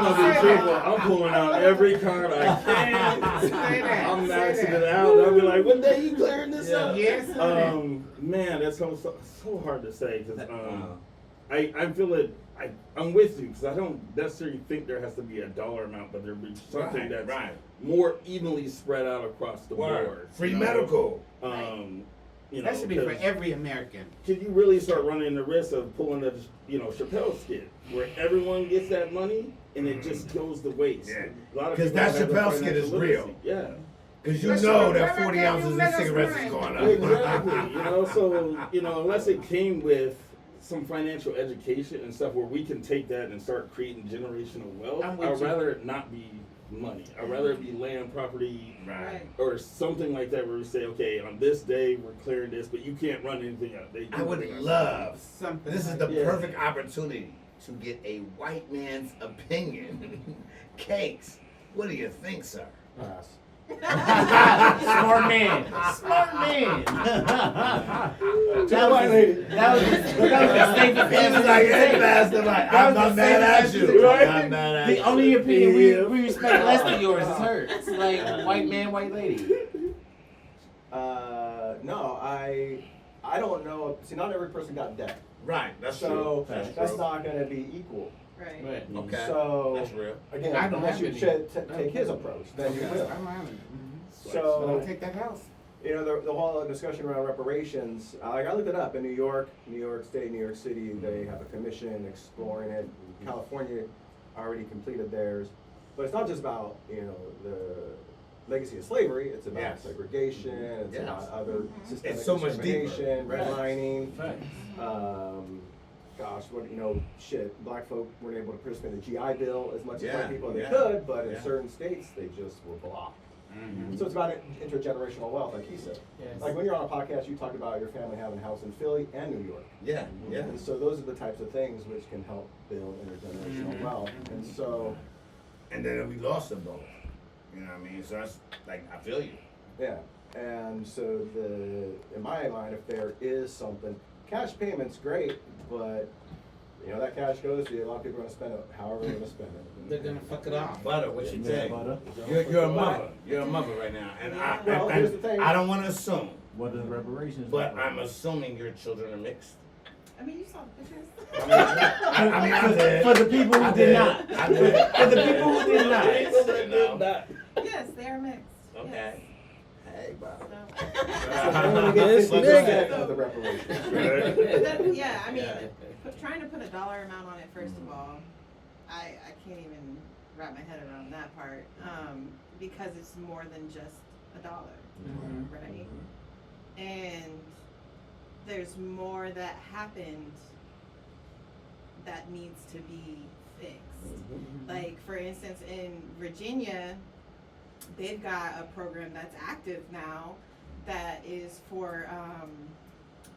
gonna be truthful. I'm pulling out every card I can. Say that. I'm Say maxing that. it out. I'll be like, "What day you clearing this Yeah. up?" Yes, sir. Man, that's so hard to say because I feel it. I'm with you because I don't necessarily think there has to be a dollar amount, but there be something Right, that's right. more evenly spread out across the Word. board. Free you know? medical. You know, That should be for 'cause every American. Could you really start running the risk of pulling a Chappelle skit where everyone gets that money and it just goes to waste? Yeah. A lot of 'Cause people that don't have the Chappelle skit financial is literacy. real. Yeah. Because you Let's know do it. that 40 ounces of Let us cigarettes is run. going up. Exactly. So unless it came with some financial education and stuff where we can take that and start creating generational wealth, I'm with I'd you. rather it not be money. I'd rather it be land, property, Right. or something like that where we say, okay, on this day we're clearing this, but you can't run anything out. I would love, Something. this is like the that. Yeah. perfect opportunity to get a white man's opinion. Cakes, what do you think, sir? Pass. Smart man. Smart man. that was the safest He was answer. like, you hey, could Master, like, That I'm was not the mad at safest you. answer. I'm not mad at The you. only opinion we respect less than yours is hers. It's like white man, white lady. No, I don't know. See, not every person got debt, Right, that's so true. that's true. not going to be equal. Right. Right. Okay, So that's real. again, I don't unless have you any. should take his approach, then you Okay. will. I'm on it. But So I'll take that house. the whole discussion around reparations, I looked it up in New York State, New York City. They have a commission exploring it. California already completed theirs, but it's not just about the legacy of slavery. It's about Yes. segregation. It's Yes. about other systemic It's so much deeper. discrimination, redlining. Facts. Shit, black folk weren't able to participate in the GI Bill as much as Yeah, white people. They yeah, could, but in yeah. certain states, they just were blocked. Mhm. So it's about intergenerational wealth, like he said. Yes. Like when you're on a podcast, you talk about your family having a house in Philly and New York. Yeah, yeah. And so those are the types of things which can help build intergenerational wealth. And so, And then we lost them both. You know what I mean? So that's, like, I feel you. yeah. And so in my mind, if there is something, cash payment's great, but that cash goes to you. A lot of people are going to spend it however they're going to spend it. They're gonna fuck it off. Butter, what you Yeah, think? butter. You're a mother. You're a mother right now. And Well, here's the thing. I don't want to assume, What is reparations? but I'm assuming your children are mixed. I mean, you saw the pictures. I did. For the people I who did not. I did. For the people who did not. Yes, they are mixed. Okay. Yes. Hey, bro. Only get 50% of the reparations. Yeah, I mean, trying to put a dollar amount on it, first of all, I can't even wrap my head around that part, because it's more than just $1, right? And there's more that happened that needs to be fixed. Like, for instance, in Virginia, they've got a program that's active now that is for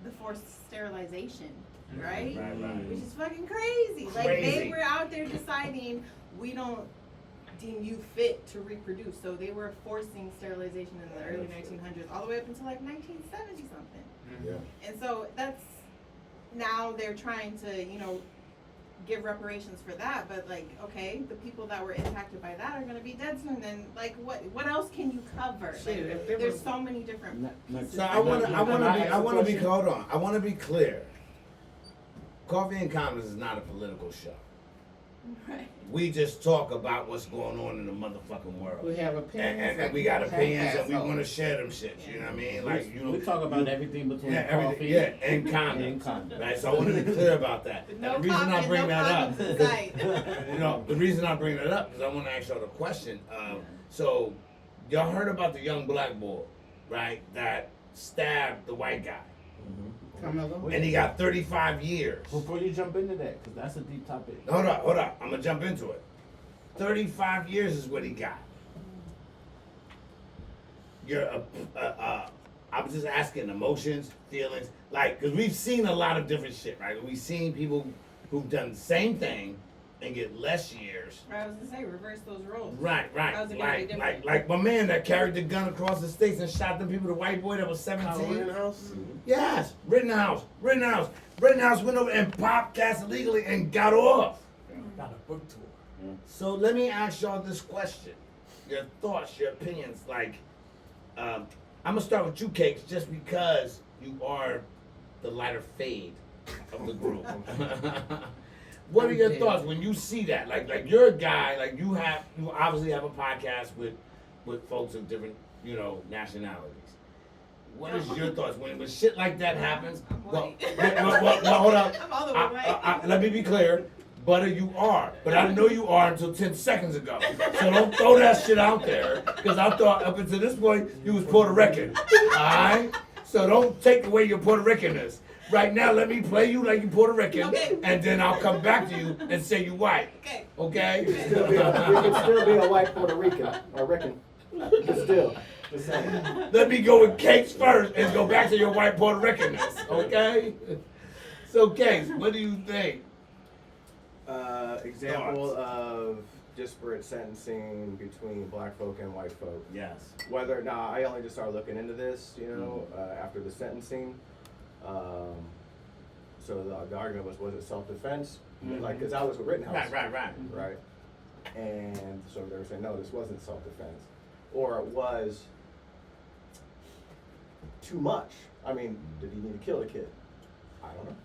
the forced sterilization, right? Which is fucking crazy. Like, they were out there deciding, we don't deem you fit to reproduce. So they were forcing sterilization in the early 1900s, all the way up until like 1970 something. Yeah. And so that's, now they're trying to, give reparations for that, but like, okay, the people that were impacted by that are gonna be dead soon, then like what else can you cover? Like, there's so many different pieces. So I wanna be hold on. I wanna be clear. Coffee and Condoms is not a political show. Right. We just talk about what's going on in the motherfucking world. We have opinions. And we got opinions and we want to share them shits. You know what I mean? Like, we talk about everything between coffee and condoms. Right? So I want to be clear about that. No And the reason coffee I and bring no that up, condoms in sight. the reason I bring that up is I want to ask y'all the question. So y'all heard about the young black boy, right? That stabbed the white guy. And he got 35 years. Before you jump into that, because that's a deep topic. Hold up. I'm going to jump into it. 35 years is what he got. I'm just asking emotions, feelings. Like, because we've seen a lot of different shit, right? We've seen people who've done the same thing and get less years. I was gonna say, reverse those roles. Right. How's it gonna be different? Like my man that carried the gun across the states and shot them people, the white boy that was 17. Rittenhouse? Yes, Rittenhouse went over and popped cats illegally and got off. Got a book tour. So let me ask y'all this question. Your thoughts, your opinions. Like, I'm gonna start with you, Cakes, just because you are the lighter fade of the group. What are your thoughts when you see that? Like you're a guy, like you obviously have a podcast with folks of different, nationalities. What is your thoughts when shit like that happens? I'm white. Well, hold up. I'm all the way white. Let me be clear. Butter, you are. But I know you are until 10 seconds ago. So don't throw that shit out there. Because I thought up until this point, you was Puerto Rican. Alright? So don't take away your Puerto Ricanness. Right now, let me play you like you Puerto Rican. Okay. And then I'll come back to you and say you white. Okay. Okay? We can still be a white Puerto Rican. Or Rican. Still. Just saying. Let me go with Cakes first and go back to your white Puerto Ricanness. Okay? So, Cakes, what do you think? Example of disparate sentencing between black folk and white folk. Yes. Whether I only just started looking into this, after the sentencing. So the argument was it self-defense? Like, because I was with Rittenhouse. Right. And so they were saying, no, this wasn't self-defense. Or it was too much. I mean, did he need to kill a kid? I don't know.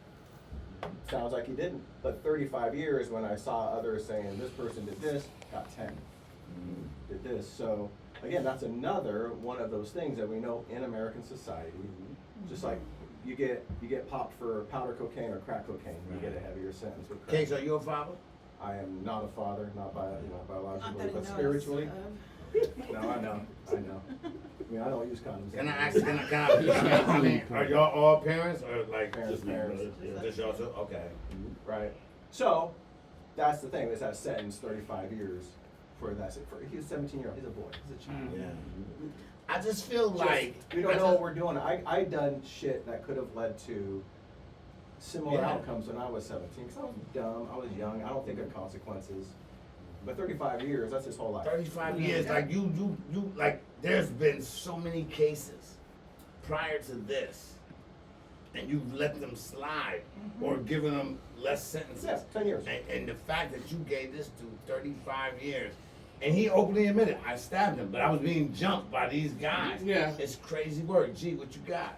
Sounds like he didn't. But 35 years when I saw others saying this person did this, got 10. Did this. So again, that's another one of those things that we know in American society. Just like you get popped for powder cocaine or crack cocaine, you get a heavier sentence with crack. Cakes, are you a father? I am not a father, not biologically, Not that but he knows spiritually. of. No, I know. I mean, I don't use condoms. Can I ask? I mean, are y'all all parents or like Parents. Just y'all too? Okay. Right. So, that's the thing. Is that sentence 35 years for that? He's a 17-year-old. He's a boy. He's a child. Yeah. I just feel like we don't know what we're doing. I done shit that could have led to similar outcomes when I was 17. Because I was dumb. I was young. I don't think of consequences. But 35 years, that's his whole life. 35 years, like you like there's been so many cases prior to this, and you've let them slide or given them less sentences. Yeah, 10 years. And the fact that you gave this dude 35 years, and he openly admitted, I stabbed him, but I was being jumped by these guys. Yeah. It's crazy work. G, what you got?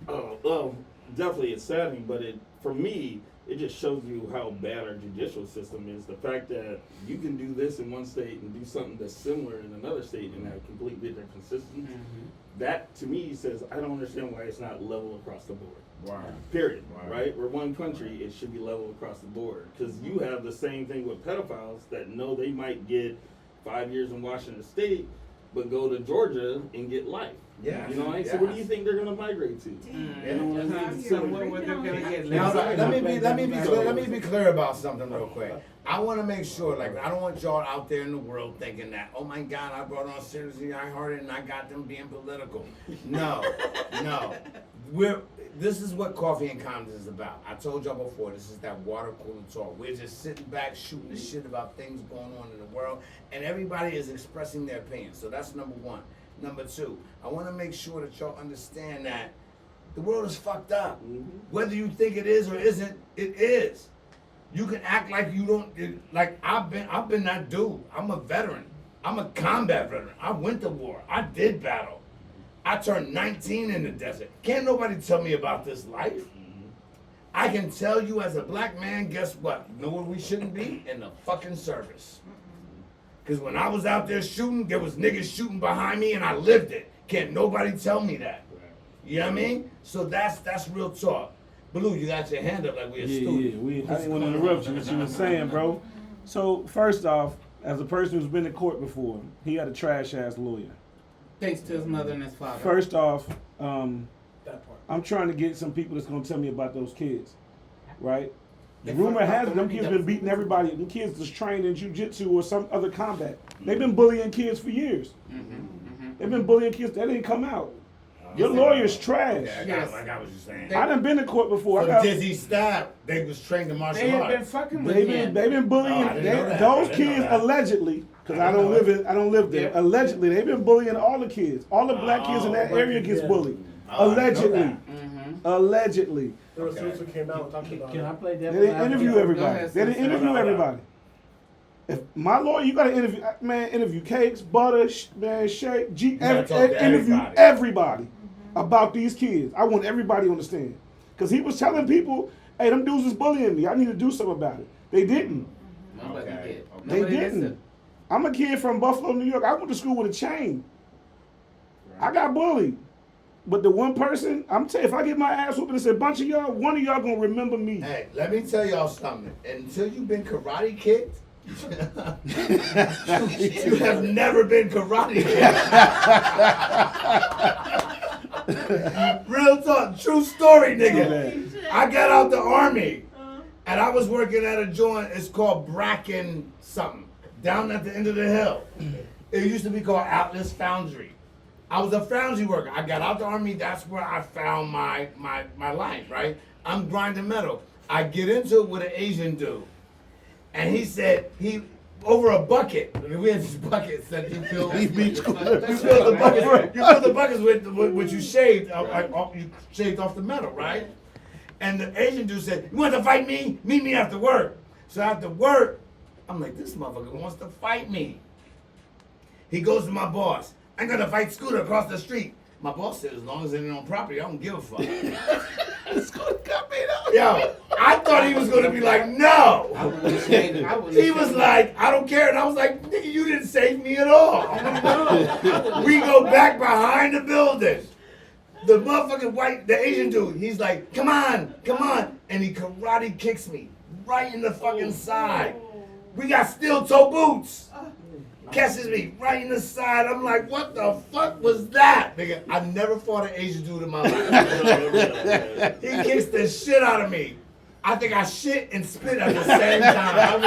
Oh, well, definitely it's saddening, but for me, it just shows you how bad our judicial system is. The fact that you can do this in one state and do something that's similar in another state and have completely different consistency. That to me says I don't understand why it's not level across the board. Period. Right? We're one country. It should be level across the board because you have the same thing with pedophiles that know they might get 5 years in Washington State, but go to Georgia and get life. Yeah. You know, like, so where do you think they're gonna migrate to? So what they're gonna get? Now, let me be clear about something real quick. I want to make sure, like, I don't want y'all out there in the world thinking that, oh my God, I brought on seriously, I heard it, and I got them being political. No. This is what Coffee and Condoms is about. I told y'all before, this is that water cooler talk. We're just sitting back, shooting the shit about things going on in the world, and everybody is expressing their opinion. So that's number one. Number two, I want to make sure that y'all understand that the world is fucked up. Whether you think it is or isn't, it is. You can act like you don't, like I've been that dude. I'm a veteran. I'm a combat veteran. I went to war. I did battle. I turned 19 in the desert. Can't nobody tell me about this life. I can tell you as a black man, guess what? You know where we shouldn't be? In the fucking service. Because when I was out there shooting, there was niggas shooting behind me and I lived it. Can't nobody tell me that. You know what I mean? So that's real talk. Blue, you got your hand up like we're a student. I didn't want to interrupt you, what you were saying, bro. So, first off, as a person who's been to court before, he had a trash-ass lawyer. Thanks to his mother and his father. First off, I'm trying to get some people that's going to tell me about those kids, right? The rumor has it them kids been beating everybody. Them kids just trained in jiu-jitsu or some other combat. They've been bullying kids for years. They've been bullying kids. That didn't come out. Your lawyer's trash. Yeah, I got what you're saying. I done been to court before. So Dizzy Stab, they was trained in martial arts. They been fucking with They've been bullying those kids allegedly. Because I don't live there. Yeah. Allegedly, they've been bullying all the kids. All the black kids in that area gets bullied. Allegedly. Allegedly. There was those who came out and talked about Can it. I play They that? didn't interview everybody. They didn't interview everybody. If my lawyer, you gotta interview Cakes, Butter, Shake, interview everybody about these kids. I want everybody on the stand. Because he was telling people, hey, them dudes is bullying me. I need to do something about it. They didn't. Nobody did. They Nobody didn't. listened. I'm a kid from Buffalo, New York. I went to school with a chain. I got bullied. But the one person, I'm telling you, if I get my ass whooped and say a bunch of y'all, one of y'all gonna remember me. Hey, let me tell y'all something. Until you've been karate kicked, you have never been karate kicked. Real talk, true story, nigga. I got out the army and I was working at a joint, it's called Bracken something, down at the end of the hill. It used to be called Atlas Foundry. I was a foundry worker. I got out the army, that's where I found my life, right? I'm grinding metal. I get into it with an Asian dude. And he said, over a bucket. I mean, we had these buckets that you fill. You fill the buckets with what you shaved. You shaved off the metal, right? And the Asian dude said, "You want to fight me? Meet me after work." So after work, I'm like, this motherfucker wants to fight me. He goes to my boss. I'm gonna fight Scooter across the street. My boss said, as long as it ain't on property, I don't give a fuck. Scooter got me though. Yo, I thought he was gonna be like, no. He was like, I don't care. And I was like, nigga, you didn't save me at all. We go back behind the building. The motherfucking the Asian dude, he's like, come on. And he karate kicks me right in the fucking side. We got steel toe boots. Catches me right in the side. I'm like, what the fuck was that? Nigga, I never fought an Asian dude in my life. He kicks the shit out of me. I think I shit and spit at the same time.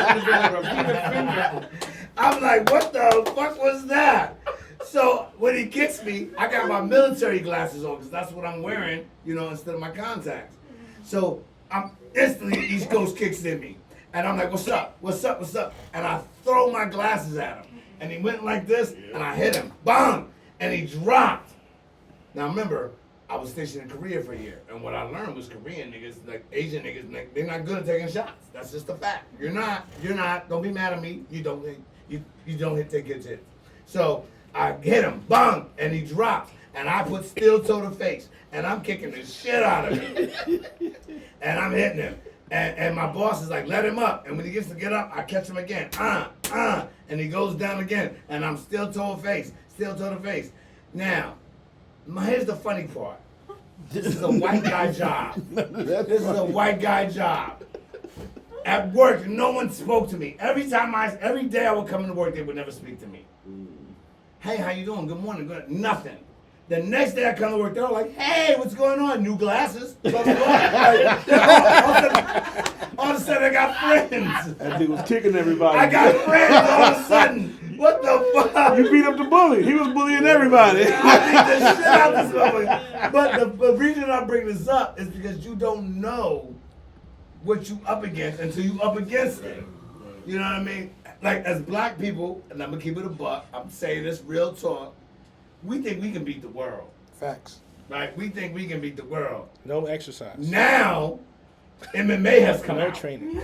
I'm like, what the fuck was that? So when he kicks me, I got my military glasses on because that's what I'm wearing, instead of my contacts. So I'm instantly East Coast kicks in me. And I'm like, what's up? And I throw my glasses at him. And he went like this, and I hit him. Bang! And he dropped. Now remember, I was stationed in Korea for a year. And what I learned was Korean niggas, like Asian niggas, they're not good at taking shots. That's just a fact. You're not. Don't be mad at me. You don't take good hits. So I hit him. Bang! And he dropped. And I put steel toe to face. And I'm kicking the shit out of him. And I'm hitting him. And my boss is like, let him up. And when he gets to get up, I catch him again. And he goes down again. And I'm still toe to face. Now, here's the funny part. This is a white guy job. This is a white guy job. At work, no one spoke to me. Every day I would come into work, they would never speak to me. Hey, how you doing? Good morning. Good. Nothing. The next day I come to work, they're all like, hey, what's going on? New glasses. All of a sudden I got friends. That dude was kicking everybody. I got friends all of a sudden. What the fuck? You beat up the bully. He was bullying everybody. I beat the shit out of this motherfucker. But the reason I bring this up is because you don't know what you up against until you up against it. You know what I mean? Like, as black people, and I'm gonna keep it a buck, I'm saying this real talk, we think we can beat the world. Facts. Right? We think we can beat the world. No exercise. Now, MMA has come No out. training.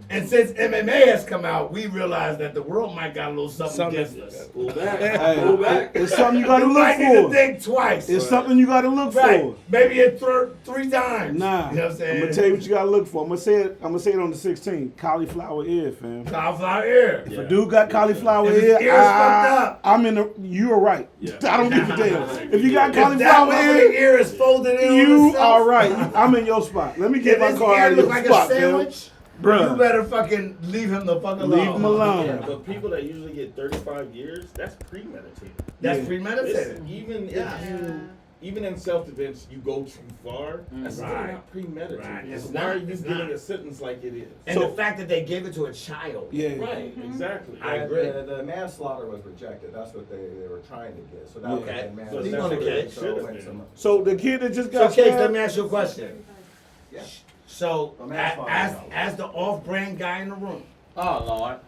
And since MMA has come out, we realize that the world might got a little something against us. Pull back. Hey, Pull back. it's something you gotta You might need look to for. think twice. It's something you gotta look Right. for. Maybe it 3 times. Nah, You know what I'm saying? I'm gonna tell you what you gotta look for. I'm gonna say it on the 16th. Cauliflower ear, fam. Cauliflower ear. If a dude got cauliflower If his ear, ear's fucked up. you are right. Yeah. I don't give a damn. If you got If that cauliflower motherfucking ear, ear is folded in on you itself, are right. I'm in your spot. Let me If get my his car out ear of look your like spot, a sandwich, you Bruh. better fucking leave him the fuck alone. Leave him alone. Yeah, but people that usually get 35 years, that's premeditated. That's Yeah. premeditated. Even Yeah. if you, even in self-defense, you go too far. That's still Right. not premeditated. Right. So It's why not. are you It's giving not. a sentence like it is? And the fact that they gave it to a child. Yeah. Right. Exactly. I agree. The manslaughter was rejected. That's what they were trying to get. So that Yeah. would have been So manslaughter. he's that's gonna what get it it. should So have it went been. some- So the kid that just So, got Case, let stabbed, me ask you a question. Yeah. So, A manslaughter. as the off-brand guy in the room, Oh Lord.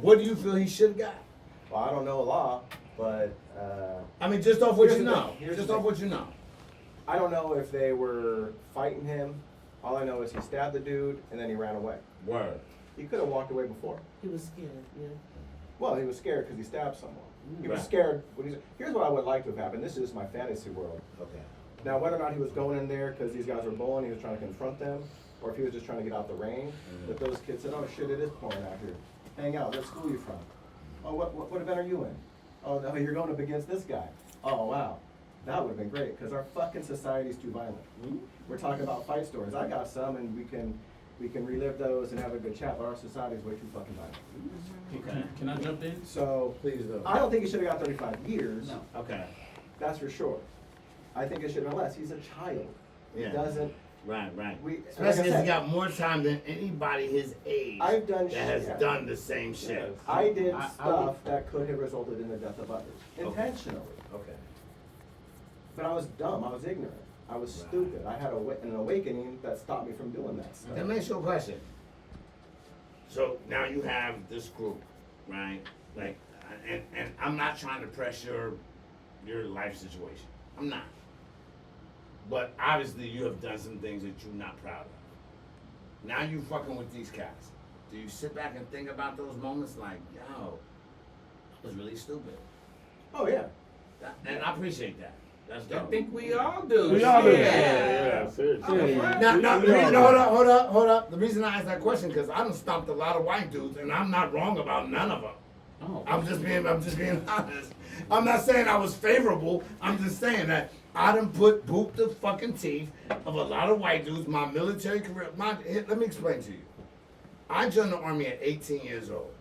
what do you feel he should have got? Well, I don't know a law, but I mean, just off what Here's you the know. thing. Here's Just the off thing. what you know. I don't know if they were fighting him. All I know is he stabbed the dude and then he ran away. Word. He could have walked away before. He was scared. Yeah. Well, he was scared because he stabbed someone. He was Right. scared. Here's what I would like to have happened. This is my fantasy world. Okay. Now, whether or not he was going in there because these guys were bullying, he was trying to confront them, or if he was just trying to get out the rain, but those kids said, oh shit, it is pouring out here. Hang out, what school are you from? Oh, what event are you in? Oh, no, you're going up against this guy. Oh, wow. That would have been great, because our fucking society's too violent. We're talking about fight stories. I got some, and we can relive those and have a good chat, but our society's way too fucking violent. Okay. Can I jump in? So, please do. I don't think he should have got 35 years. No. Okay. That's for sure. I think it should have been less. He's a child. Yeah. He doesn't. Right. We, Especially like I if he said, got more time than anybody his age I've done that shit. has Yeah. done the same shit. I did I stuff that could have resulted in the death of others intentionally. Okay. But I was dumb. I was ignorant. I was stupid. I had an awakening that stopped me from doing that stuff. Let me ask you a question. So now you have this group, right? Like, and I'm not trying to press your life situation. I'm not. But obviously you have done some things that you're not proud of. Now you fucking with these cats. Do you sit back and think about those moments like, yo, I was really stupid? Oh yeah. And I appreciate that. That's I dope. think we all do. We all do. Yeah, seriously. Yeah. Now, We all hold up. The reason I asked that question because I done stomped a lot of white dudes, and I'm not wrong about none of them. Oh. I'm just being honest. I'm not saying I was favorable. I'm just saying that I done boot the fucking teeth of a lot of white dudes. My military career. Let me explain to you. I joined the army at 18 years old.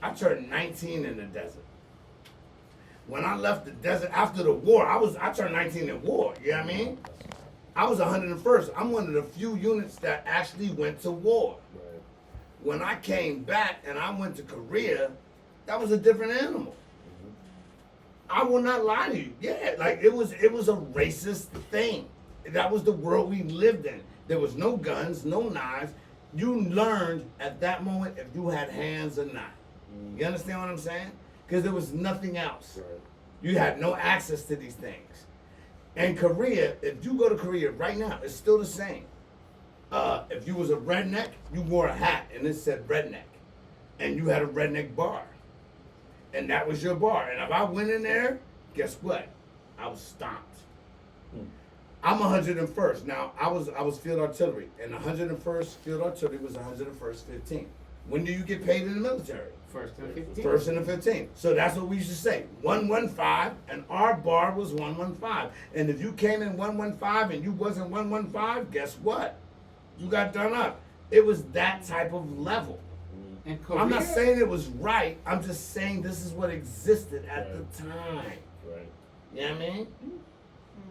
I turned 19 in the desert. When I left the desert after the war, I turned 19 in war. You know what I mean? I was 101st. I'm one of the few units that actually went to war. When I came back and I went to Korea, that was a different animal. I will not lie to you. Yeah, like it was a racist thing. That was the world we lived in. There was no guns, no knives. You learned at that moment if you had hands or not. You understand what I'm saying? Because there was nothing else. You had no access to these things. And Korea, if you go to Korea right now, it's still the same. If you was a redneck, you wore a hat and it said redneck. And you had a redneck bar. And that was your bar. And if I went in there, guess what? I was stomped. I'm 101st. Now, I was field artillery, and 101st field artillery was 101st 15. When do you get paid in the military? First and 15. First and the 15th. So that's what we used to say. 115, and our bar was 115. And if you came in 115 and you wasn't 115, guess what? You got done up. It was that type of level. And I'm not Korea- saying it was right. I'm just saying this is what existed at the time. Right. You know what I mean?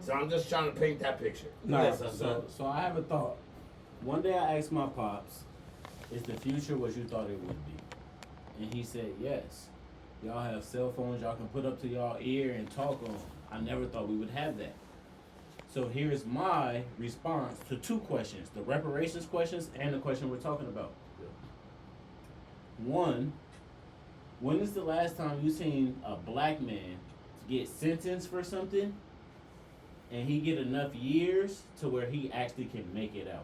So I'm just trying to paint that picture. No. Yes, I'm So, so I have a thought. One day I asked my pops, "Is the future what you thought it would be?" And he said, "Yes. Y'all have cell phones y'all can put up to y'all ear and talk on. I never thought we would have that." So here's my response to two questions: the reparations questions and the question we're talking about. One, when is the last time you seen a black man get sentenced for something and he get enough years to where he actually can make it out?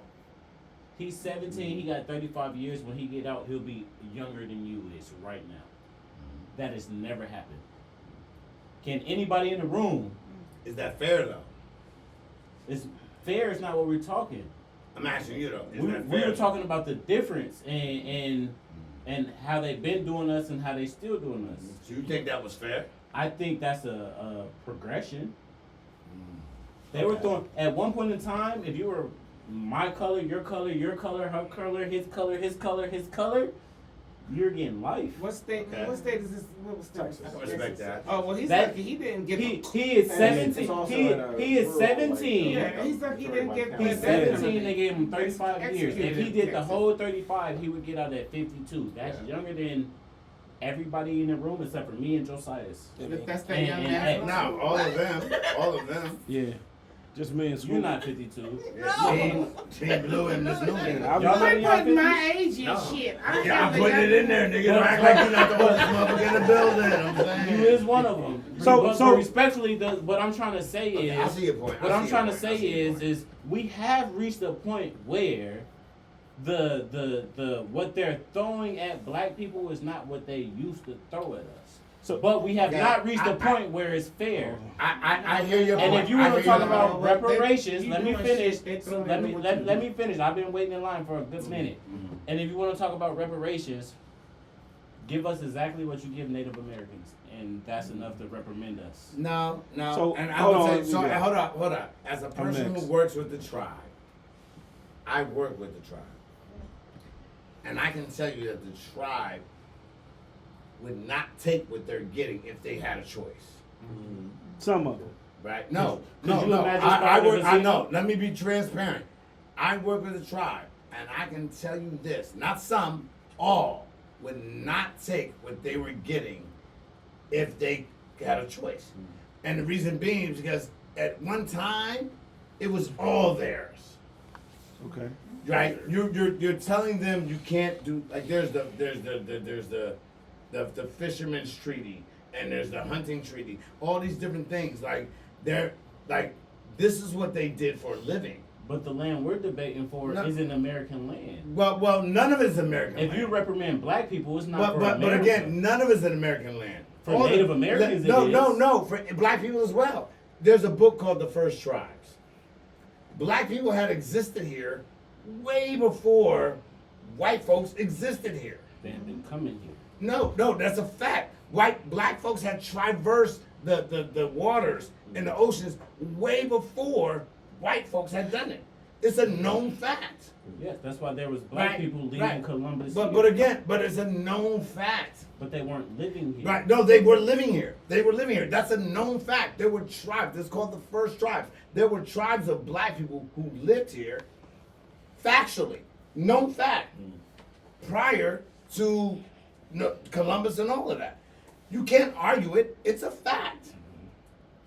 He's 17, he got 35 years. When he get out, he'll be younger than you is right now. That has never happened. Can anybody in the room, Is that fair though? is fair is not what we're talking. I'm asking you though. Is We that were fair? talking about the difference and how they've been doing us and how they still doing us. Do you think that was fair? I think that's a progression. They were throwing, at one point in time, if you were my color, your color, your color, her color, his color, his color, his color, you're getting life. What state? Okay. What state is this? What was Texas? I can respect that. Oh well, he's That- lucky. He didn't get. He the, is And 17. it's also He in a is rural, 17. Yeah, he's lucky he didn't get. He's the death 17. They penalty. gave him 35 years. If Executed he in did the Texas. whole 35, he would get out at 52. That's Yeah. younger than everybody in the room except for me and Josiah's. If that's that And- young and- man. and- No, all of them. Yeah. Just me and You're Scoop. not 52. Team Blue and Miss Newman. I'm Y'all not- know I'm y'all putting my 50s? age in No. shit. Yeah, I'm putting it in there, nigga. Don't act like you're not the oldest motherfucker in the building. I'm saying. You is one of them. So- but respectfully, what I'm trying to say Okay, I is, see your point. what I I'm see trying your to point. I say see your is, point. we have reached a point where the what they're throwing at black people is not what they used to throw at us. So- But we have Okay, not reached a I- point where it's fair. I hear your point. And if you I want to hear talk your about point. Well, they- reparations, you let me doing finish. shit, they throwing Let it me what let, you let do. me finish. I've been waiting in line for a good minute. And if you want to talk about reparations, give us exactly what you give Native Americans, and that's enough to reprimand us. No. So, And I hold would on, say, so yeah. hold on. As a person next. who works with the tribe, I work with the tribe. And I can tell you that the tribe would not take what they're getting if they had a choice. Some of them. Right? No. Could you imagine I starting a work. I casino? know. Let me be transparent. I work with the tribe, and I can tell you this: not some, all would not take what they were getting if they had a choice. And the reason being is because at one time it was all theirs. Okay. Right? You're telling them you can't do, like there's the fisherman's treaty and there's the hunting treaty. All these different things, like they're like this is what they did for a living. But the land we're debating for No. isn't American land. Well, none of it's American If land. you reprimand black people, it's not for but America. again, none of it's an American land. For All Native Americans, it no, is. no, for black people as well. There's a book called The First Tribes. Black people had existed here way before white folks existed here. They have been coming here. No, that's a fact. Black folks had traversed the waters and the oceans way before white folks had done it. It's a known fact. Yes, that's why there was black Right, people leaving right. Columbus. But here. again, it's a known fact. But they weren't living here. Right? No, they were living here. That's a known fact. There were tribes. It's called the first tribes. There were tribes of black people who lived here, factually, known fact, prior to Columbus and all of that. You can't argue it. It's a fact.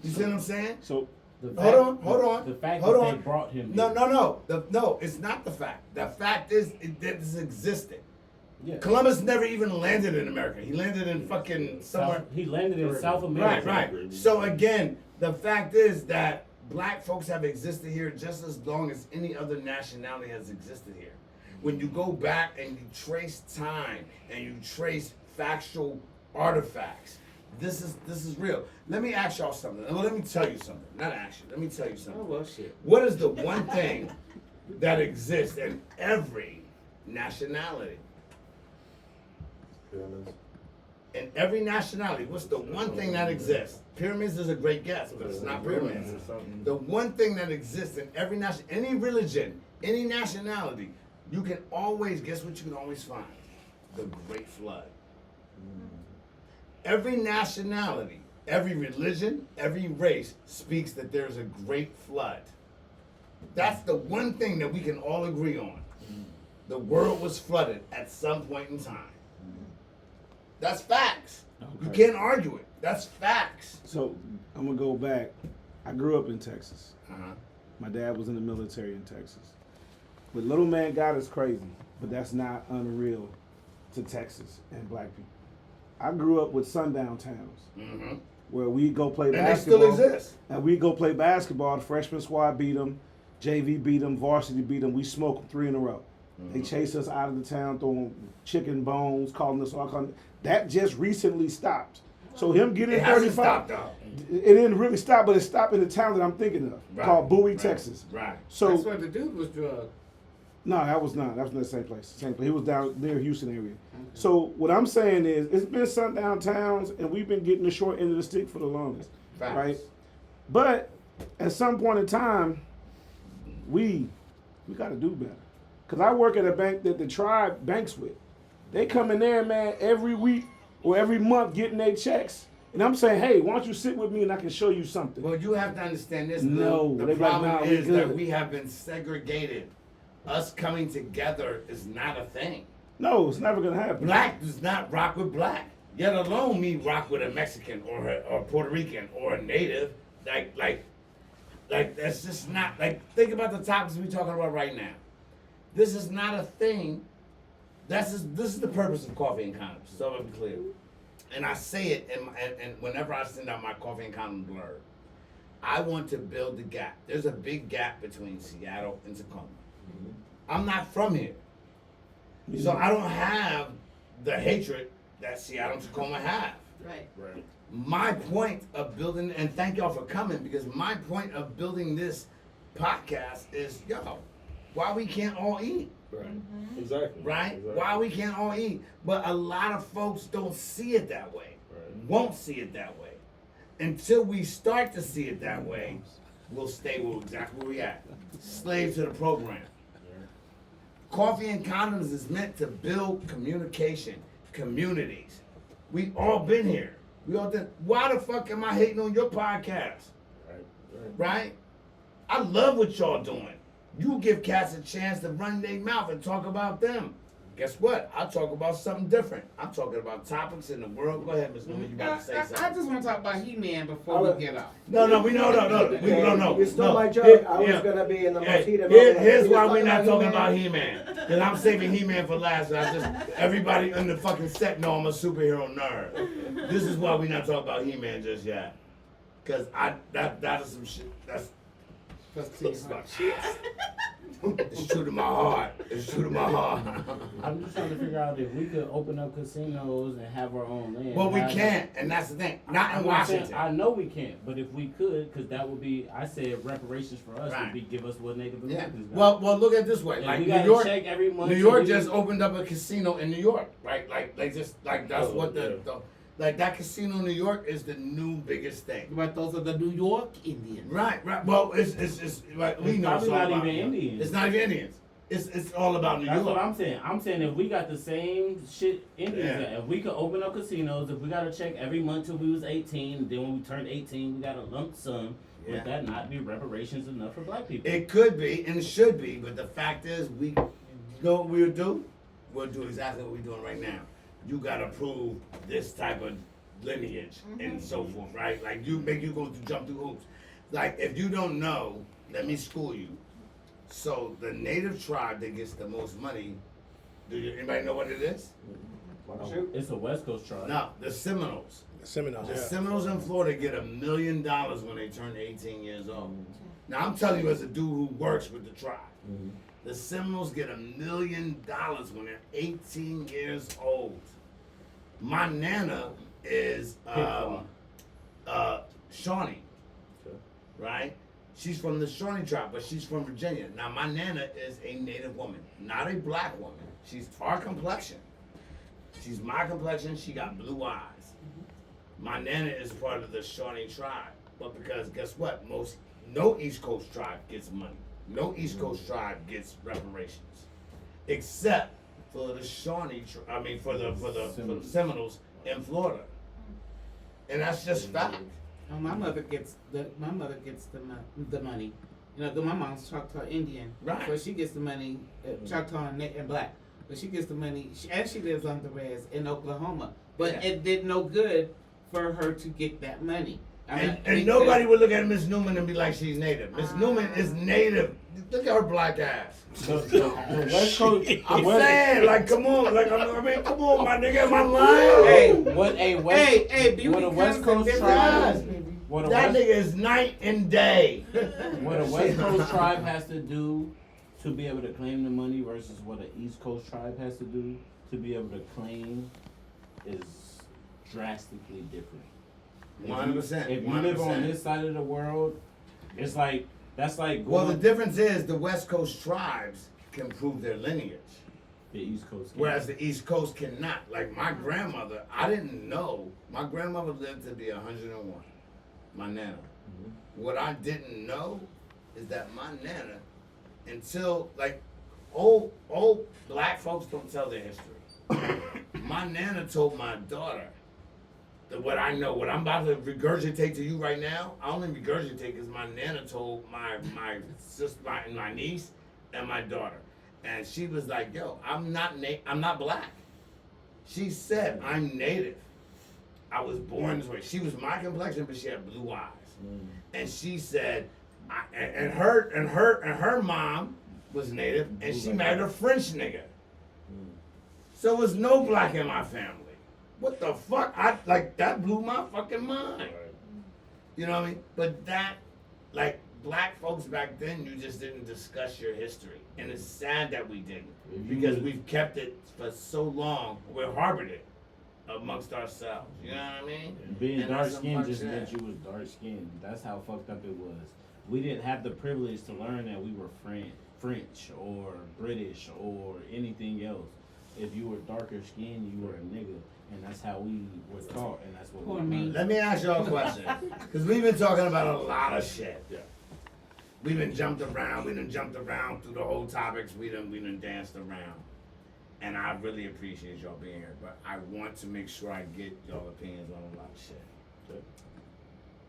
You see what I'm saying? So The Hold on. The fact Hold that on. they brought him No, here. no, it's not the fact. The fact is this existed. Yeah. Columbus never even landed in America. He landed in fucking somewhere. He landed in South Right, America. right. So again, the fact is that black folks have existed here just as long as any other nationality has existed here. When you go back and you trace time and you trace factual artifacts, This is real. Let me ask y'all something. Well, let me tell you something. Not ask you. Let me tell you Oh something. well, shit. What is the one thing that exists in every nationality? Pyramids. In every nationality, what's the one thing that exists? Pyramids is a great guess, but it's not pyramids. The one thing that exists in every nation, any religion, any nationality, you can always, guess what you can always find? The Great Flood. Every nationality, every religion, every race speaks that there's a great flood. That's the one thing that we can all agree on. The world was flooded at some point in time. That's facts. You can't argue it. That's facts. So I'm gonna go back. I grew up in Texas. Uh-huh. My dad was in the military in Texas. But little man God is crazy, but that's not unreal to Texas and black people. I grew up with sundown towns Mm-hmm. where we go play And they basketball. still exist. And we go play basketball. The freshman squad beat them, JV beat them, varsity beat them. We smoked them 3 in a row. They chased us out of the town, throwing chicken bones, calling us all kinds. That just recently stopped. So him getting It hasn't 35, stopped though. it didn't really stop, but it stopped in the town that I'm thinking of, Right, called Bowie, right, Texas. Right. So That's where the dude was drugged. no, that was not. That was in the same place. Same place. He was down near Houston area. So what I'm saying is, it's been sundown towns, and we've been getting the short end of the stick for the longest, Facts. right? But at some point in time, we got to do better. Cause I work at a bank that the tribe banks with. They come in there, man, every week or every month getting their checks, and I'm saying, hey, why don't you sit with me and I can show you something? Well, you have to understand this. No, Lou. they The like, problem nah, we is that good. we have been segregated. Us coming together is not a thing. No, it's never gonna happen. Black does not rock with black. Yet alone me rock with a Mexican or Puerto Rican or a native. Like that's just not like. Think about the topics we're talking about right now. This is not a thing. This is the purpose of Coffee and Condoms. So I'm clear. And I say it and whenever I send out my Coffee and Condom blurb, I want to build the gap. There's a big gap between Seattle and Tacoma. I'm not from here. So I don't have the hatred that Seattle and Tacoma have. Right. Right. My point of building, and thank y'all for coming, because my point of building this podcast is, why we can't all eat, Right. Exactly. right? Exactly. Why we can't all eat. But a lot of folks don't see it that way, Right. won't see it that way. Until we start to see it that way, we'll stay exactly where we at. Slave to the program. Coffee and Condoms is meant to build communication, communities. We all been here. We all did. Why the fuck am I hating on your podcast? Right. Right. Right? I love what y'all doing. You give cats a chance to run their mouth and talk about them. Guess what? I talk about something different. I'm talking about topics in the world. Go ahead, Ms. Newman. You about to say I something? just want to talk about He-Man before we get off. No, we know. We don't know. You stole No. my joke. Here- I was yeah. gonna be in the Yeah, most heated moment. here's You why just we're not talking He-Man. about He-Man. Because I'm saving He-Man for last. Everybody in the fucking set know I'm a superhero nerd. This is why we're not talking about He-Man just yet. Because that is some shit. That's it's true to my heart. It's true to my heart. I'm just trying to figure out if we could open up casinos and have our own land. Well, we Have- can't, and that's the thing. Not in I'm not saying- Washington. I know we can't, but if we could, because that would be, I said reparations for us Right. would be give us what Native Yeah. Americans got. Well, look at it this way. And Like we New gotta York, check every month New to York do- just opened up a casino in New York, right? Like that's Oh, what yeah. like that casino in New York is the new biggest thing. But those are the New York Indians. Right. Well, it's like we It's know probably it's all not about, even Indians. It's not even Indians. It's all about New That's York. what I'm saying. I'm saying if we got the same shit Indians, Yeah. got, if we could open up casinos, if we got to check every month till we was 18, then when we turned 18, we got a lump sum. Yeah. Would that not be reparations enough for black people? It could be and it should be, but the fact is, you know what we'll do? We'll do exactly what we're doing right now. You gotta prove this type of lineage and so forth, right? Like you go jump through hoops. Like if you don't know, let me school you. So the native tribe that gets the most money, anybody know what it is? Shoot. It's a West Coast tribe. No, the Seminoles. Seminoles. The Seminoles in Florida get $1 million when they turn 18 years old. Now I'm telling you as a dude who works with the tribe. The Seminoles get $1 million when they're 18 years old. My nana is Shawnee, right? She's from the Shawnee tribe, but she's from Virginia. Now, my Nana is a native woman, not a black woman. She's our complexion. She's my complexion. She got blue eyes. My Nana is part of the Shawnee tribe, but because guess what? No East Coast tribe gets money. No East Coast tribe gets reparations, except for the Shawnee. For the Seminoles in Florida, and that's just fact. Oh, my mother gets the money. You know, my mom's Choctaw Indian, Right. so she gets the money. Choctaw and black, but she gets the money. She lives on the res in Oklahoma, but Yeah. it did no good for her to get that money. And nobody would look at Miss Newman and be like she's native. Miss Newman is native. Look at her black ass. The West Coast. I'm saying, like, come on, come on, my nigga, am I lying? Hey, What a West, beauty what a West comes in Coast different tribe, ways, baby. what a That West, nigga is night and day. what a West Coast tribe has to do to be able to claim the money versus what an East Coast tribe has to do to be able to claim is drastically different. 100%. If you live on this side of the world, it's like that's like Well, the going difference is the West Coast tribes can prove their lineage, the East Coast. whereas the East Coast cannot. Like my grandmother, I didn't know. My grandmother lived to be 101. My Nana. What I didn't know is that my Nana, until like old black folks don't tell their history. My Nana told my daughter that what I know, what I'm about to regurgitate to you right now, I only regurgitate because my Nana told my sister, my niece, and my daughter, and she was like, "Yo, I'm not black." She said, "I'm native. I was born this way." She was my complexion, but she had blue eyes, and she said, and her mom was native, and she married a French nigga. So it was no black in my family. What the fuck? That blew my fucking mind. You know what I mean? But that, like, black folks back then, you just didn't discuss your history. And it's sad that we didn't. Because we've kept it for so long, we've harbored it amongst ourselves. You know what I mean? Being And dark that's some skinned fuck just shit. meant you was dark skinned. That's how fucked up it was. We didn't have the privilege to learn that we were French or British or anything else. If you were darker skinned, you were a nigga. And that's how we were taught, and that's what Poor we me. learned. Let me ask y'all a question. Because we've been talking about a lot of shit. Yeah. We done jumped around through the whole topics. We done danced around. And I really appreciate y'all being here. But I want to make sure I get y'all opinions on a lot of shit. Okay.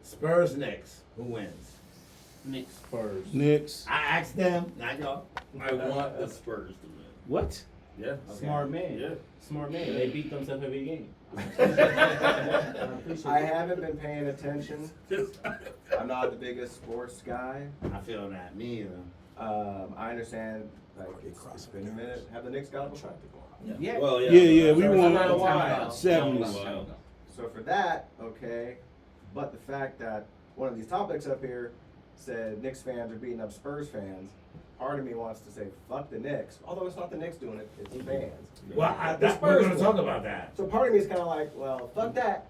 Spurs, Knicks. Who wins? Knicks. Spurs. Knicks. I asked them, not y'all. I want the Spurs to win. What? Yeah. Smart man. Yeah. Smart man. They beat themselves every game. I haven't been paying attention. I'm not the biggest sports guy. I feel that. Me either. I understand, like, it's been a minute. Have the Knicks got it before? Yeah. Well, Yeah, we So it's won been a while. 70s. So for that, okay, but the fact that one of these topics up here said Knicks fans are beating up Spurs fans, part of me wants to say fuck the Knicks, although it's not the Knicks doing it, it's the fans. Well, The we're Spurs going to win. talk about that. So part of me is kind of like, well, fuck that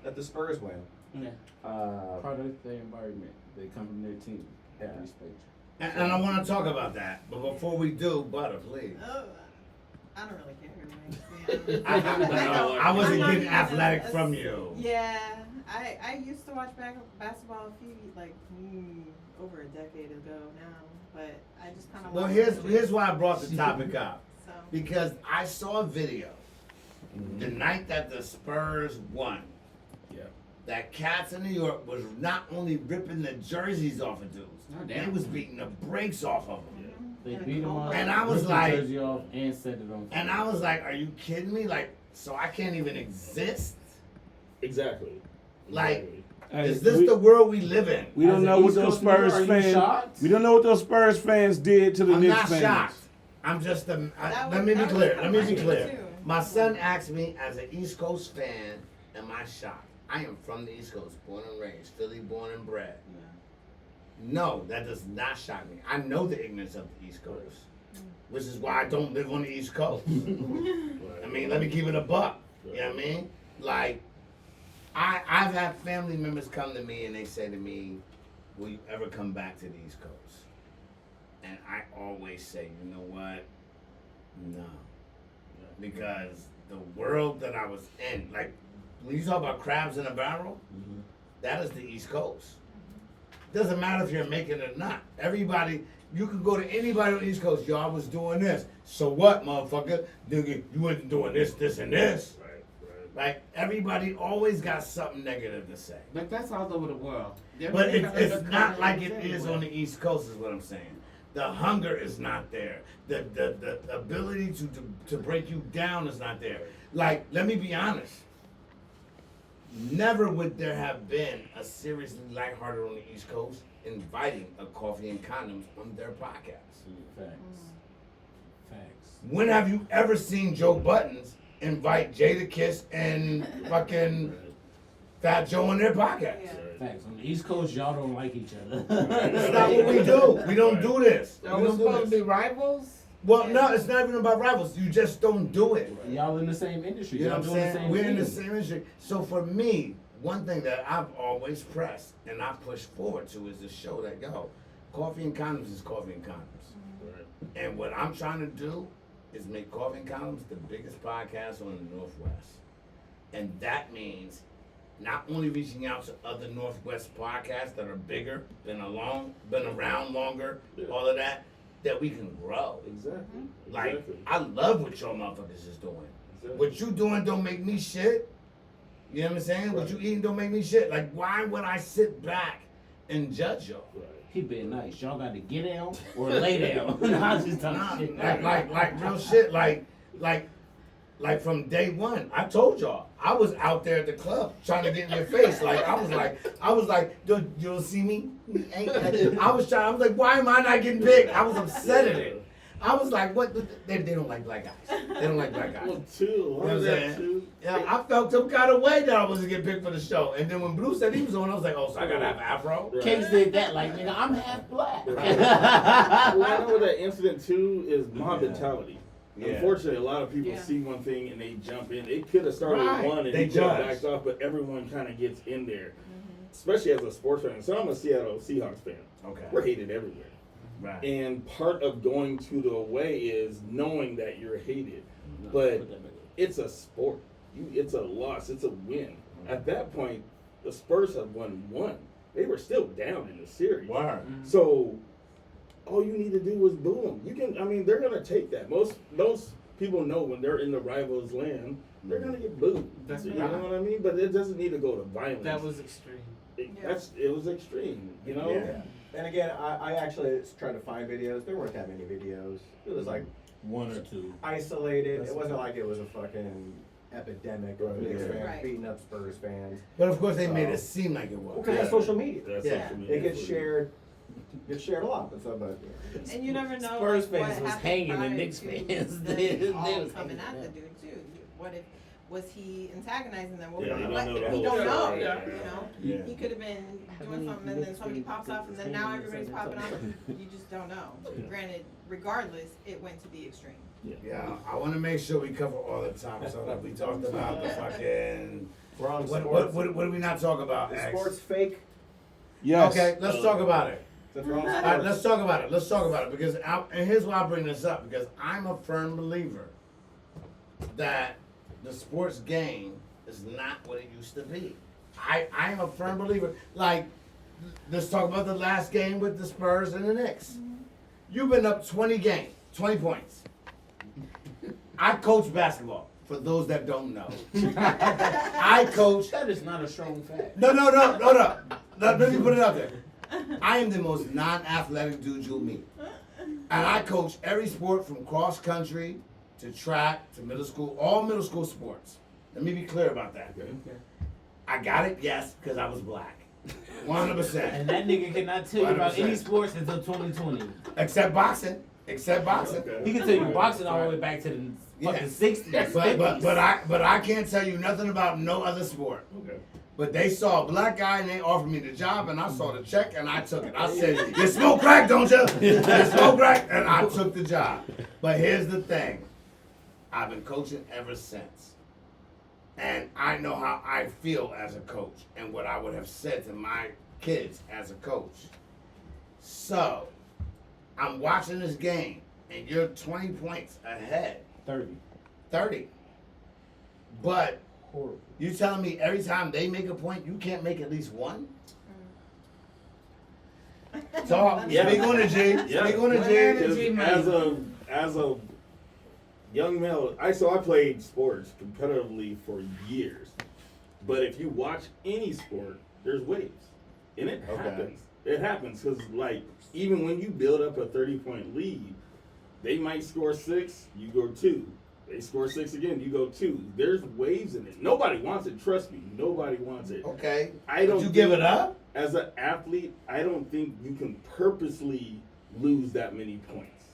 the Spurs win. Yeah. Product their environment. They come from their team. Yeah. Respect. And I want to talk about that. But before we do, Butter, please. Oh, I don't really care who wins. I wasn't I'm getting not athletic a- from you. Yeah, I used to watch basketball a few over a decade ago now, but I just kind of. Well, here's why I brought the topic up. So Because I saw a video the night that the Spurs won. Yeah. That Cats in New York was not only ripping the jerseys off of dudes, Oh, they damn. was beating the brakes off of them. They beat them up. And I was ripped the like- jersey off and set it on. And I was like, are you kidding me? Like, so I can't even exist? Exactly. Like, Hey, is this the world we live in? We don't As know an what East those Coast nigga, Spurs are you fans. shocked? We don't know what those Spurs fans did to the I'm Knicks not fans. shocked. I'm just That let was- me be that was clear. kinda Let me be funny, clear. too. My son asked me, as an East Coast fan, am I shocked? I am from the East Coast, born and raised, Philly, born and bred. No, that does not shock me. I know the ignorance of the East Coast, which is why I don't live on the East Coast. I mean, let me keep it a buck. You know what I mean? Like, I've had family members come to me and they say to me, will you ever come back to the East Coast? And I always say, you know what? No. Because the world that I was in, like, when you talk about crabs in a barrel, that is the East Coast. Doesn't matter if you're making it or not. Everybody, you can go to anybody on the East Coast, y'all was doing this. So what, motherfucker? Nigga, you wasn't doing this, this, and this. Like, everybody always got something negative to say. But that's all over the world. But it's not like it is on the East Coast, is what I'm saying. The hunger is not there. The ability to break you down is not there. Like, let me be honest. Never would there have been a seriously lighthearted on the East Coast inviting a Coffee and Condoms on their podcast. Facts. When have you ever seen Joe Buttons invite Jadakiss and fucking Fat Joe on their podcast? Yeah. Facts. On the East Coast, y'all don't like each other. That's not what we do. We don't do this. We Are we don't do supposed to this. be rivals? Well, no, it's not even about rivals. You just don't do it. Y'all in the same industry. You know Y'all what I'm doing the saying? same We're in the thing. same industry. So for me, one thing that I've always pressed and I push forward to is to show that, yo, Coffee and Condoms is Coffee and Condoms. And what I'm trying to do is make Coffee and Condoms the biggest podcast on the Northwest. And that means not only reaching out to other Northwest podcasts that are bigger, been around longer, all of that we can grow. Exactly. Like, Exactly. I love what y'all motherfuckers is doing. Exactly. What you doing don't make me shit. You know what I'm saying? What you eating don't make me shit. Like, why would I sit back and judge y'all? Right. He been nice. Y'all got to get down or lay down. I was just talking Nah, shit. like real shit. Like from day one, I told y'all I was out there at the club trying to get in your face. Like I was like, dude, you don't see me? I was like, why am I not getting picked? I was upset at it. I was like, what? They don't like black guys. They don't like black guys. Well, too. You know what I'm that saying? too. Yeah, I felt some kind of way that I wasn't getting picked for the show. And then when Blue said he was on, I was like, oh, so I gotta have an afro? Right. Case did that like, nigga, I'm half black. Well, I know that incident too is mob mentality. Yeah. Unfortunately, a lot of people Yeah. see one thing and they jump in. It could have started Right. with one and They he could have judge. backed off, but everyone kind of gets in there. Especially as a sports fan. So I'm a Seattle Seahawks fan. Okay. We're hated everywhere. Right. And part of going to the away is knowing that you're hated. But it's a sport. It's a loss. It's a win. At that point, the Spurs have won one. They were still down in the series. Word. So all you need to do is boo them. You can. I mean, they're gonna take that. Most people know when they're in the rivals' land, they're gonna get booed. That's You right. know what I mean? But it doesn't need to go to violence. That was extreme. It was extreme. You know. Yeah. And again, I actually tried to find videos. There weren't that many videos. It was like One or two. isolated. It wasn't like it was a fucking epidemic of Right, Knicks yeah. fans Right. beating up Spurs fans. But of course, they made it seem like it was. Because that's social media. That's Yeah. social media It gets for you. shared. Gets shared a lot. But And you never know. Spurs like, fans what was happened hanging and prior Knicks to fans, them they all was coming hanging, at the yeah. dude too. What if was he antagonizing them? What, Yeah, you don't what? know the We whole don't know. story. You Yeah. know, Yeah. he could have been doing something, and then somebody pops off, and then now everybody's popping off. You just don't know. Granted, regardless, it went to the extreme. Yeah, I want to make sure we cover all the topics. So that we talked about the fucking. we're on What sports. did we not talk about? Is X? sports fake? Yes. Okay, let's talk about it. Since we're on All right, sports. let's talk about it. Let's talk about it because and here's why I bring this up because I'm a firm believer that the sports game is not what it used to be. I'm a firm believer. Like, let's talk about the last game with the Spurs and the Knicks. You've been up 20 points. I coach basketball. For those that don't know, I coach. That is not a strong fact. No. Let me put it out there. I am the most non-athletic dude you'll meet. And I coach every sport from cross country to track to middle school, all middle school sports. Let me be clear about that. I got it, yes, because I was black. 100%. And that nigga cannot tell you about 100%. any sports until 2020. Except boxing. Okay. He can tell you boxing all the way back to the Yeah. fucking 60s. But I can't tell you nothing about no other sport. Okay. But they saw a black guy and they offered me the job and I saw the check and I took it. I said, you smoke crack, don't you? You smoke crack? And I took the job. But here's the thing. I've been coaching ever since. And I know how I feel as a coach and what I would have said to my kids as a coach. So, I'm watching this game, and you're 20 points ahead. 30. But Horrible. you telling me every time they make a point, you can't make at least one? So, speak on it, G. Yeah. Speak on it, G. Because as a young male, I played sports competitively for years. But if you watch any sport, there's waves. And it happens. It happens because, like, even when you build up a 30-point lead, they might score 6, you go 2. They score 6 again, you go 2. There's waves in it. Nobody wants it. Trust me, nobody wants it. Okay. I don't. Would you give it up? As an athlete, I don't think you can purposely lose that many points.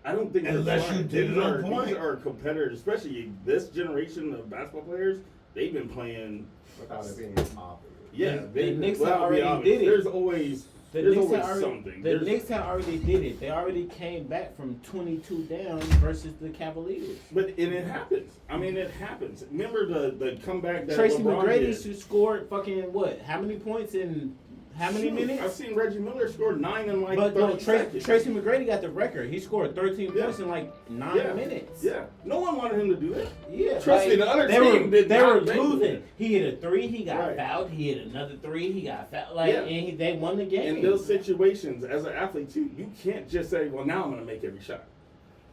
I don't think Unless you did it on point. These are competitors, especially this generation of basketball players. They've been playing Without it being obvious. Yeah, The Knicks well, had already I'll be did honest, it. There's always The there's Knicks always had already, something. The There's- Knicks had already did it. They already came back from 22 down versus the Cavaliers. But it happens. I mean, it happens. Remember the comeback that Tracy LeBron McGrady did? scored fucking what? How many points in how many Shoot, minutes? I've seen Reggie Miller score 9 in like But 30 no, seconds. Tracy McGrady got the record. He scored 13 Yeah. points in like 9 Yeah. minutes. Yeah, no one wanted him to do that. Yeah, Trust me, the other they team were, did they not were make losing. it. He hit a 3, he got Right. fouled. He hit another 3, he got fouled. Like, Yeah. and they won the game. In those situations, as an athlete too, you can't just say, "Well, now I'm going to make every shot."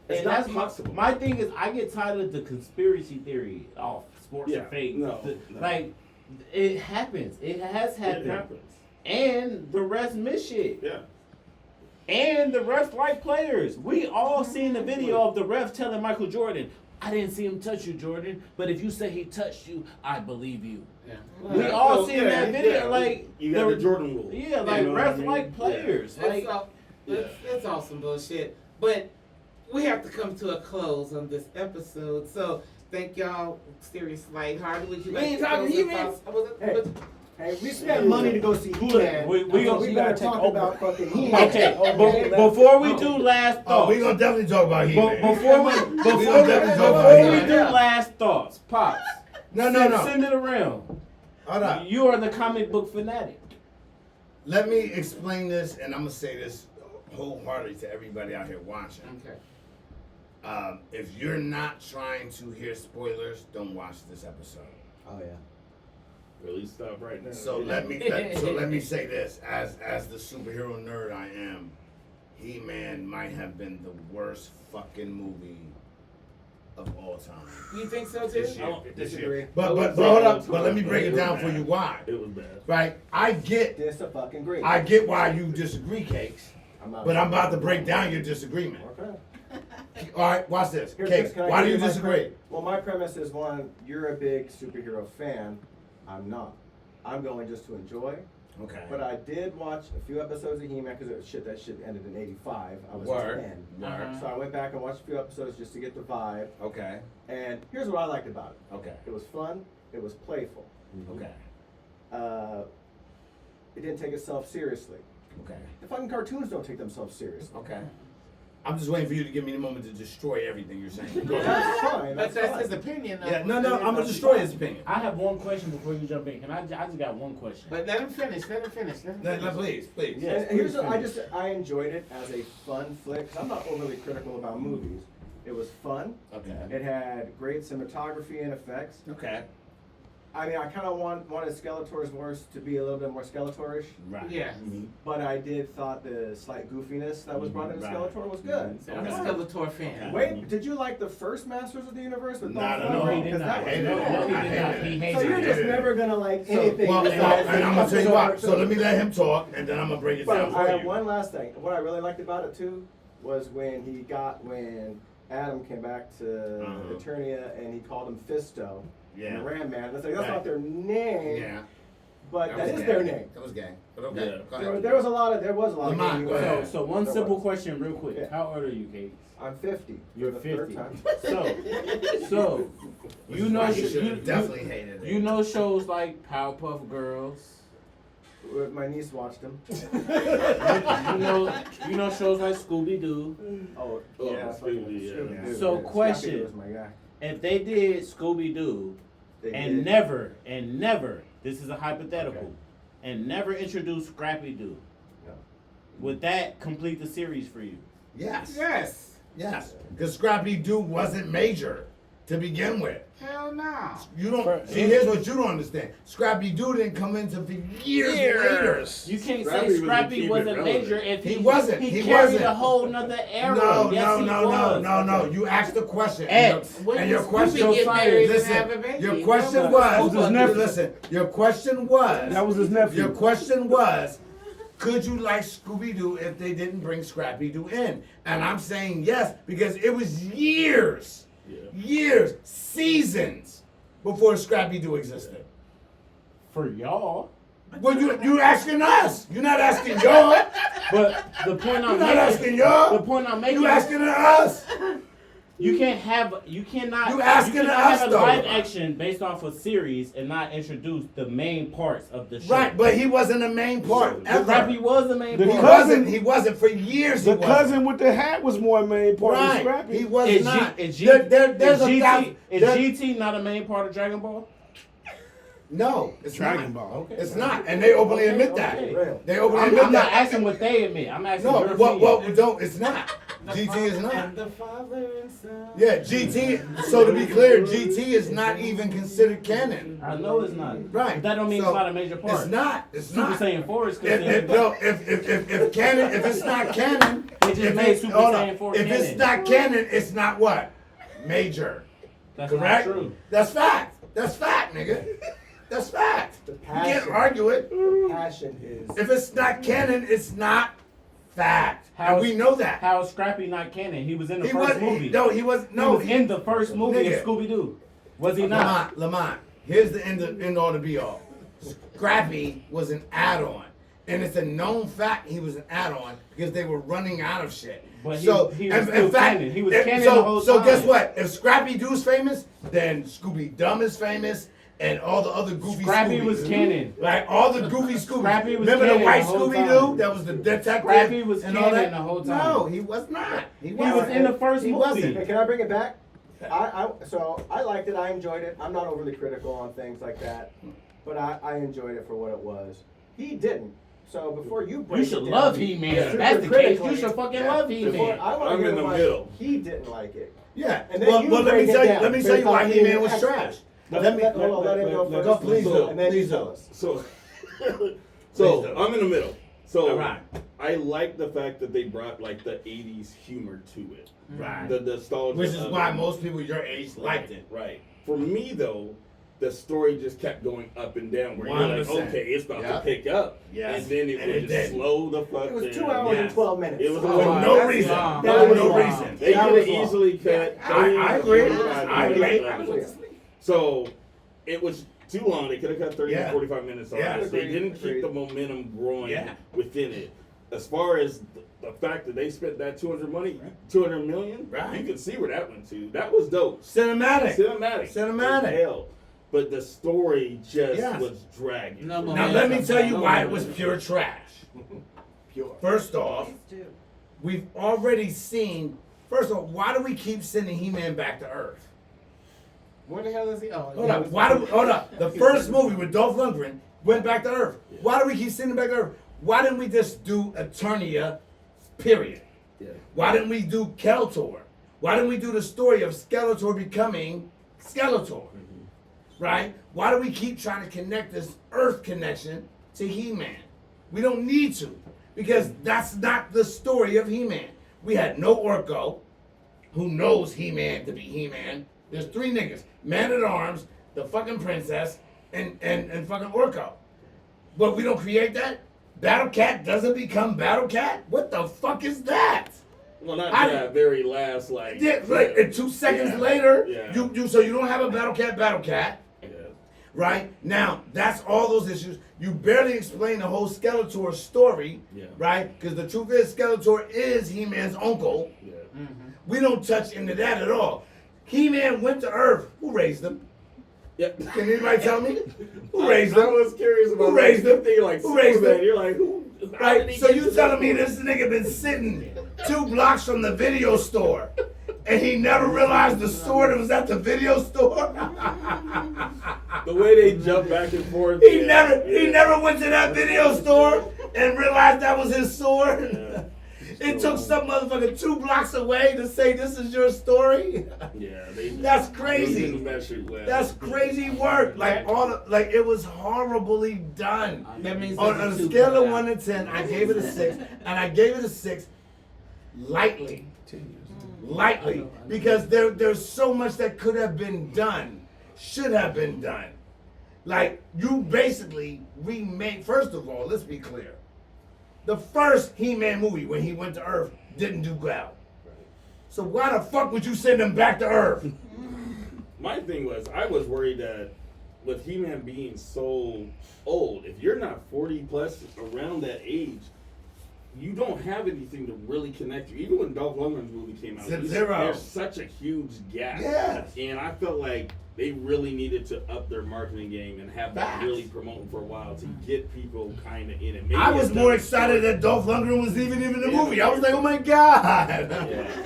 It's And not that's possible. My thing is, I get tired of the conspiracy theory. Oh, sports Yeah, are fake. no. Like, it happens. It has happened. It happens. And the refs miss shit. Yeah. And the refs like players. We all seen the video of the ref telling Michael Jordan, "I didn't see him touch you, Jordan, but if you say he touched you, I believe you." Yeah. We all seen that video. Like, you got the Jordan rule. yeah, like You know what I refs mean? like players. Like, It's all some bullshit. But we have to come to a close on this episode. So thank y'all. Serious lighthearted. Would you We like ain't to talking close He-Man. us off? Hey. Hey, we spent money to go see He-Man. We So gonna- we better talk about fucking He-Man. okay, before we do last Oh, thoughts. we gonna definitely talk about He-Man. Before we do last thoughts, Pops. No. Send it around. Hold up. You are the comic book fanatic. Let me explain this, and I'm gonna say this wholeheartedly to everybody out here watching. Okay. If you're not trying to hear spoilers, don't watch this episode. Oh yeah. Really stop right now. So let me say this: as the superhero nerd I am, He-Man might have been the worst fucking movie of all time. You think so too? This year. Disagree. But hold up. But let me break it down for you. Why? It was bad. Right? I get why you disagree, Cakes. But I'm about to break down your disagreement. Okay. All right, watch this. Here's- Cakes, can I why do give you my disagree? Well, my premise is one, you're a big superhero fan. I'm not. I'm going just to enjoy. Okay. But I did watch a few episodes of He-Man because that shit ended in '85. I was Word. 10. Uh-huh. So I went back and watched a few episodes just to get the vibe. Okay. And here's what I liked about it. Okay. It was fun. It was playful. Okay. It didn't take itself seriously. Okay. The fucking cartoons don't take themselves seriously. Okay. I'm just waiting for you to give me the moment to destroy everything you're saying. That's fine. But That's that's fine. his opinion. Though. Yeah, no, I'm gonna destroy his opinion. I have one question before you jump in. Can I just got one question. But let him finish. Let him finish. No, please. Yes, And here's please what, finish. I enjoyed it as a fun flick. 'Cause I'm not overly critical about movies. It was fun. Okay. It had great cinematography and effects. Okay. I mean, I kind of wanted Skeletor's voice to be a little bit more Skeletorish, Right. Yeah. but I did thought the slight goofiness that was brought into Right. Skeletor was good. So I'm a Okay. Skeletor fan. Wait, did you like the first Masters of the Universe with Not Dolph at all. Lundgren? No, he did 'Cause not. that was hated No, it. good. he I did not. hated He it. hated So you're it. just hated it. never gonna like anything. Well, besides and I'm gonna tell you the what. So let me cartoon. let him talk, and then I'm gonna break it down But for I have you. one last thing. What I really liked about it too was when Adam came back to Eternia and he called him Fisto. Yeah. And Ram Man. That's Right. not their name. Yeah. But that was is gay. their name. That was gay. But okay. Yeah. Go There, ahead. there was a lot of Lamont, gay go ahead. So one There simple was. question, real quick. Yeah. How old are you, Kate? I'm 50. You're for the 50. third time. So you know, You should have definitely hated it. you know shows like Powerpuff Girls. My niece watched them. You know shows like Scooby Doo. Oh, Oh, yeah. Scooby, yeah. Scooby-Doo, So yeah. question. Scooby-Doo was my guy. If they did Scooby Doo, and never, this is a hypothetical, and never introduce Scrappy-Doo. No. Would that complete the series for you? Yes. Yes. Yes. Because Scrappy-Doo wasn't major to begin with. Hell no. You don't see. Here's what you don't understand. Scrappy-Doo didn't come into for years later. You can't Scrappy say was Scrappy keep it wasn't relevant. major if He wasn't. He He carried wasn't. a whole nother era. No, Yes, he was. no. You asked the question. X. And your When question. did Scooby get married and have a Listen. baby? Your question Nobody- was. was his nephew. Listen. Your question was. That was his nephew. Your question was, could you like Scooby-Doo if they didn't bring Scrappy-Doo in? And I'm saying yes, because it was years, seasons before Scrappy-Doo existed. For y'all. Well, you asking us. You're not asking y'all. But the point I'm You're not asking making, y'all. the point I'm making, You asking us. you cannot You asking cannot us, have a though. live action based off a series and not introduce the main parts of the show. Right, but he wasn't the main part ever. Scrappy was the main The part. He wasn't for years. The he wasn't. cousin with the hat was more main part than Right, Scrappy. he was Is not. There's GT. GT not a main part of Dragon Ball? No, it's Dragon not. Ball. Okay. It's not, and they openly admit that. okay. They openly I'm admit not that. asking what they admit. I'm asking No, your what opinion. don't. It's not. GT is not. And the father and son. Yeah, GT. So to be clear, GT is not even considered canon. I know it's not. Right. But that don't mean So, it's not a major part. It's not. It's Super not. Saiyan 4 is If considered. canon, if it's not canon, They just made Super Saiyan 4 if it's canon. not canon, it's not what? Major. That's Correct? not true. That's fact. That's fact, nigga. That's fact. The You can't passion. argue it. The passion is. If it's not canon, it's not fact. How And is- we know that. How is Scrappy not canon? He was in the He first was movie. no, he was no. he was in the first movie Nigga. of Scooby-Doo. Was he not? Lamont. Here's the end all to be all. Scrappy was an add-on, and it's a known fact he was an add-on because they were running out of shit. But he so was in still fact, canon. He was if- canon so, the whole so time. guess what? If Scrappy Doo's famous, then Scooby Dum is famous, and all the other goofy Scrappy Scoobies. was canon. Like all the goofy Scoobies. Scrappy was Remember the canon white the whole Scooby time. Doo? That was the detective. Scrappy was and all canon that? the whole time. No, he was not. He was wasn't. in the first He movie. wasn't. Hey, can I bring it back? So I liked it. I enjoyed it. I'm not overly critical on things like that, but I enjoyed it for what it was. He didn't. So before you break You should it down, love He-Man. If super that's the case, critically, you should fucking love before, He-Man. I want to I'm hear in the why middle. he didn't like it. Yeah. And then you Well, let me break it tell you. down Let me based tell you why on He-Man being was an trash. expert. Let me. Hold on, let him go first. Go, please do. And then Please you do. tell us. So, Please so do. I'm in the middle. So All right. I like the fact that they brought like the '80s humor to it, Right. the nostalgia. Which is of why it. most people your age liked it. Right. For me though, the story just kept going up and down. Where you're like, 100%. okay, it's about Yeah. to pick up, Yes. and then it And would it just didn't. slow the fuck It was down. 2 hours and Yes. 12 minutes. It was For long. no that's reason. long. There That was was no long. reason. They That could have was long. easily cut. I agree. 35 I agree. minutes I out of was it. So it was too long. They could have cut 30 Yeah. to 45 minutes off. Yeah. it. They Agreed, didn't keep agreed. the momentum growing Yeah. within it. As far as the fact that they spent that 200 million, Right. you can see where that went to. That was dope. Cinematic. Cinematic. Cinematic. as hell. But the story just Yes. was dragging. No Now let me tell you why it was pure trash. Pure. First off, we've already seen. First of all, why do we keep sending He-Man back to Earth? Where the hell is he? Oh, Hold up. Hold up. The first movie with Dolph Lundgren went back to Earth. Why do we keep sending him back to Earth? Why didn't we just do Eternia, period? Yeah. Why didn't we do Skeletor? Why didn't we do the story of Skeletor becoming Skeletor? Right? Why do we keep trying to connect this Earth connection to He-Man? We don't need to, because that's not the story of He-Man. We had no Orko, who knows He-Man to be He-Man. There's 3 niggas: Man-at-Arms, the fucking princess, and fucking Orko. But we don't create that? Battle Cat doesn't become Battle Cat? What the fuck is that? Well, not I- that very last like. Yeah, like, and 2 seconds Yeah. later, Yeah. so you don't have a Battle Cat, Yeah. right? Now, that's all those issues. You barely explain the whole Skeletor story, Yeah. right? Because the truth is, Skeletor is He-Man's uncle. Yeah. We don't touch into that at all. He-Man went to Earth. Who raised him? Yeah. Can anybody tell me? Who raised I him? was curious about Who raised him? Thing like Who raised Superman. him? You're like, who? how did Right? he So get you to telling that me point? this nigga been sitting 2 blocks from the video store, and he never realized the sword was at the video store. The way they jump back and forth. He never went to that video store and realized that was his sword. Yeah. It took some motherfucker 2 blocks away to say this is your story. Yeah, That's crazy. That's crazy work. Like it was horribly done. That means On there's a two scale of out. 1 to 10, I gave it a 6, and I gave it a 6 lightly. Lightly, because there's so much that could have been done, should have been done. Like, you basically remade, first of all, let's be clear. The first He-Man movie, when he went to Earth, didn't do well. So why the fuck would you send him back to Earth? My thing was, I was worried that with He-Man being so old, if you're not 40 plus, around that age, you don't have anything to really connect you. Even when Dolph Lundgren's movie came out, Zero. there's such a huge gap. Yes. And I felt like they really needed to up their marketing game and have that Facts. really promoting for a while to get people kind of in it. Maybe I was it's more not excited short. that Dolph Lundgren was even in the Yeah. movie. I was like, oh my God.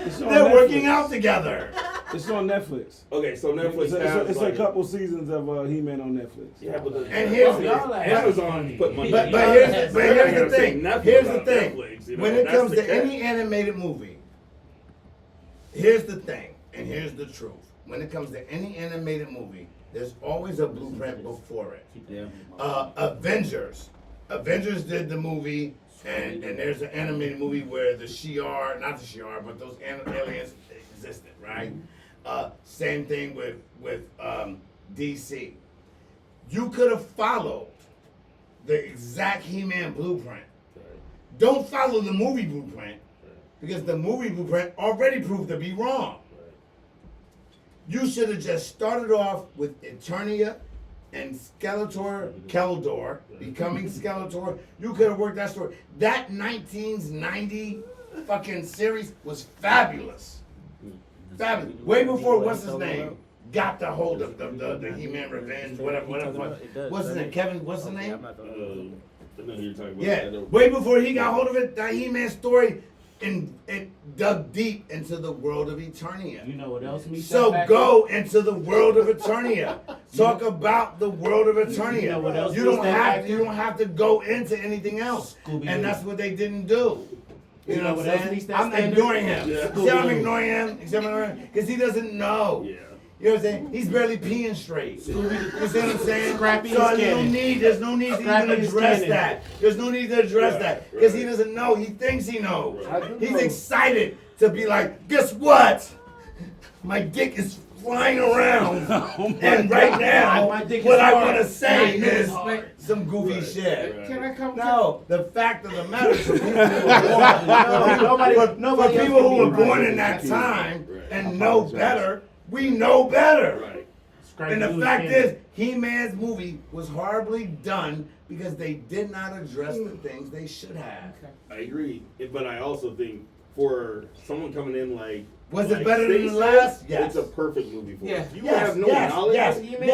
It's on They're working Netflix. out together. It's on Netflix. Okay, so Netflix has It's like, a couple seasons of He-Man on Netflix. Yeah, but And here's the- Amazon put money. But in. here's the I'm not gonna say thing. nothing Here's the about thing. Netflix, you know, When it that's comes the to catch. any animated movie, here's the thing, and here's the truth. When it comes to any animated movie, there's always a blueprint before it. Yeah. Avengers did the movie, and there's an animated movie where the Shi'ar, not the Shi'ar, but those aliens existed, right? Same thing with DC. You could have followed the exact He-Man blueprint. Don't follow the movie blueprint, because the movie blueprint already proved to be wrong. You should have just started off with Eternia and Skeletor, Keldor, becoming Skeletor. You could have worked that story. That 1990 fucking series was fabulous. Fabulous. Way before, what's his name? Got the hold of the He-Man Revenge, whatever. What's his name? Kevin, what's his name? I know you're talking about Yeah, that. way before he got hold of it, that He-Man story, and it dug deep into the world of Eternia. You know what else meets So that go into the world of Eternia. Talk about the world of Eternia. You know what else You meets don't that have factor? you don't have to go into anything else, Scooby-Doo. and that's what they didn't do. You know what I'm else meets saying? that I'm standard? ignoring him. Yeah. See how I'm ignoring him? Because he doesn't know. Yeah. You know what I'm saying? He's barely peeing straight. You see what I'm saying? Scrappy So is canon. there's no need to Scrappy even is address canon. that. There's no need to address Right, that. Because he right. doesn't know. He thinks he knows. Right. He's excited to be like, guess what? My dick is flying around. And right now, My dick is what I hard. want to say My dick is is hard. some goofy shit. Right. Can I come? No, the fact of the matter is for people who were born, Nobody for else people can who be were born right. in that time Right. and know better, we know better. Right. And the fact is, He-Man's movie was horribly done because they did not address the things they should have. I agree, but I also think for someone coming in like Was it like better than Stacey, the last? Yes. It's a perfect movie for Yeah. it. If you have no knowledge yes, of He-Man,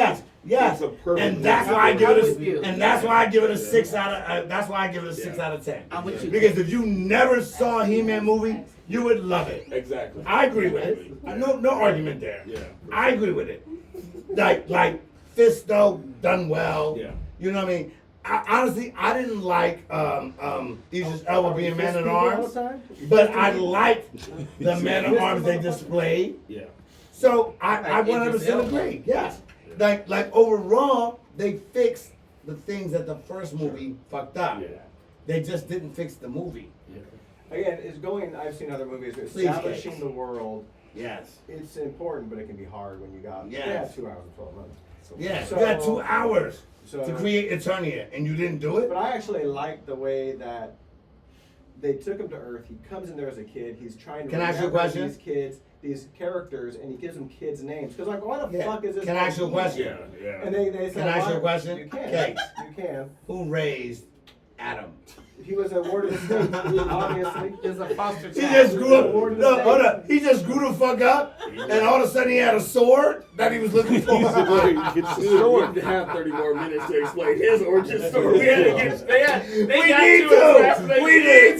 yes. it's a perfect And movie. that's why I give I'm it with you. a, and that's why I give it a 6 out of. That's why I give it a 6 Yeah. out of 10. I'm with you. Because if you never saw a He-Man movie, you would love it. Exactly. I agree with it. No argument there. Yeah. I agree with it. Like Fisto done well. Yeah. You know what I mean? Honestly, I didn't like Idris Elba being man at arms, but I liked the man at arms they displayed. Yeah. So I Like Idris 100% Elba. agree. Yes. Like overall, they fixed the things that the first movie fucked up. Yeah. They just didn't fix the movie. Again, it's going. I've seen other movies Please, establishing Case. the world. Yes. It's important, but it can be hard when you got Yes. 2 hours and 12 minutes. So, Yes. so- You got 2 hours so- to create Eternia, and you didn't do it. But I actually like the way that they took him to Earth. He comes in there as a kid. He's trying to Can I ask you a remember question? these kids, these characters, and he gives them kids' names. Because like, what the Yeah. fuck is this? Can I ask you a question? Yeah. Yeah. And they said, Can I ask you a "Why?" question? You can. Okay. You can. Who raised Adam? He was a ward of the state, obviously. There's a foster He child. just grew up. No, hold up. He just grew the fuck up, and all of a sudden he had a sword that he was looking for. Dude, we didn't have 30 more minutes to explain his origin story. We had to get They We got need you to. as fast as We they need did. to.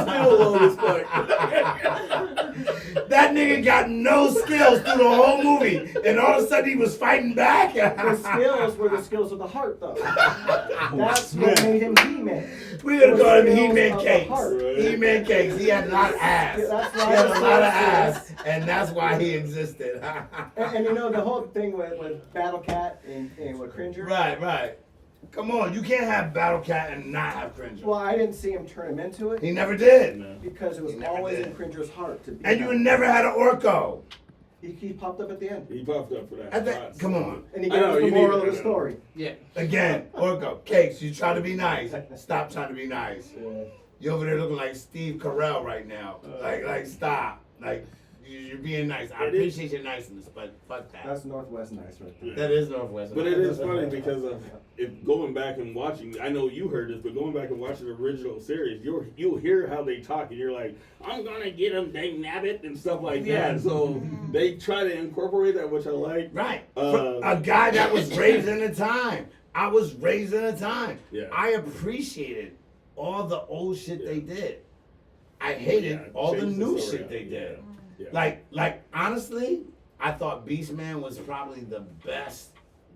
still low as fuck. That nigga got no skills through the whole movie, and all of a sudden he was fighting back. The skills were the skills of the heart, though. That's what made him He-Man. We gonna call him Skills He-Man of the Cakes. heart. He-Man Cakes. He had a lot of ass. Yeah, that's He why had the a lot of skills- ass, and that's why he existed. And you know the whole thing with Battle Cat and with Cringer. Right. Come on, you can't have Battle Cat and not have Cringer. Well, I didn't see him turn him into it He never did. No. because it was He never always did. in Cringer's heart to be. And you him. never had an Orko. He popped up at the end, He popped up for that. I think, spot, come so- on. and he I gave know, us the you moral need- of the story. Yeah. Again, Orko, Cakes, you try to be nice. Stop trying to be nice. You over there looking like Steve Carell right now. Like stop. Like you're being nice. I It is- appreciate your niceness, but fuck that. That's Northwest nice right there. That is Northwest. But it is funny because of if going back and watching. I know you heard this, but going back and watching the original series, you'll hear how they talk, and you're like, "I'm gonna get him, dang nabbit," and stuff like Yeah. that. So they try to incorporate that, which I like. Right. Uh, A guy that was raised in a time. I was raised in a time. Yeah. I appreciated all the old shit they did. I hated Yeah, all the changed the new story shit up. they did. Yeah. Like honestly, I thought Beastman was probably the best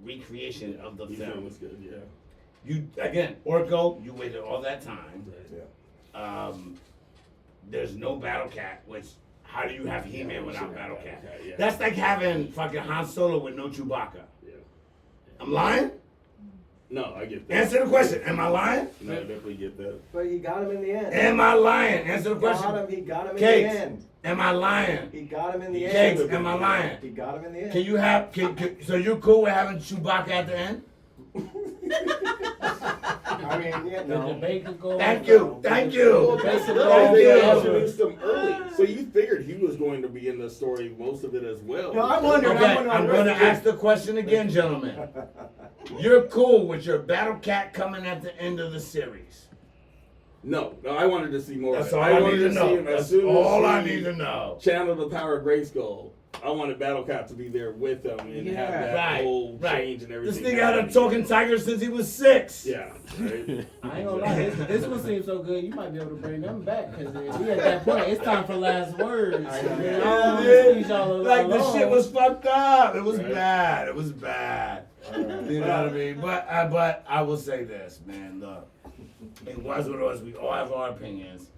recreation of the He said it film. was good. Yeah. You again, Orko, you waited all that time. Yeah. There's no Battle Cat, which how do you have He-Man without Battle Cat? Yeah. That's like having fucking Han Solo with no Chewbacca. Yeah. I'm lying? No, I get that. Answer the question. Am I lying? No, I definitely get that. But he got him in the end. Am I lying? Answer the He got question. him. He got him in Cakes. the end. Am I lying? He got him in the Cakes, end. am I lying? He got him in the end. Can you have? So you're cool with having Chewbacca at the end? I mean, yeah, The no. debate could go Thank on. you. Thank you. That's They all introduced him early, so you figured he was going to be in the story most of it as well. No, I'm wondering. Okay, I'm going to ask the question again, gentlemen. You're cool with your Battle Cat coming at the end of the series? No, I wanted to see more. That's of all it. I wanted need to see know. him as That's soon as all I he need to know. Channeled the power of Grayskull. I wanted Battle Cat to be there with him and have Yeah. that whole Right. change and This everything. nigga had a happen. talking tiger since he was 6. Yeah, right. I ain't gonna lie, this one seems so good. You might be able to bring them back because we at that point. It's time for last words. I know. Man, I don't wanna squeeze y'all Like the along. shit was fucked up. It was Right. bad. It was bad. You know what I mean? But I will say this, man. Look, it was what it was. We all have our opinions.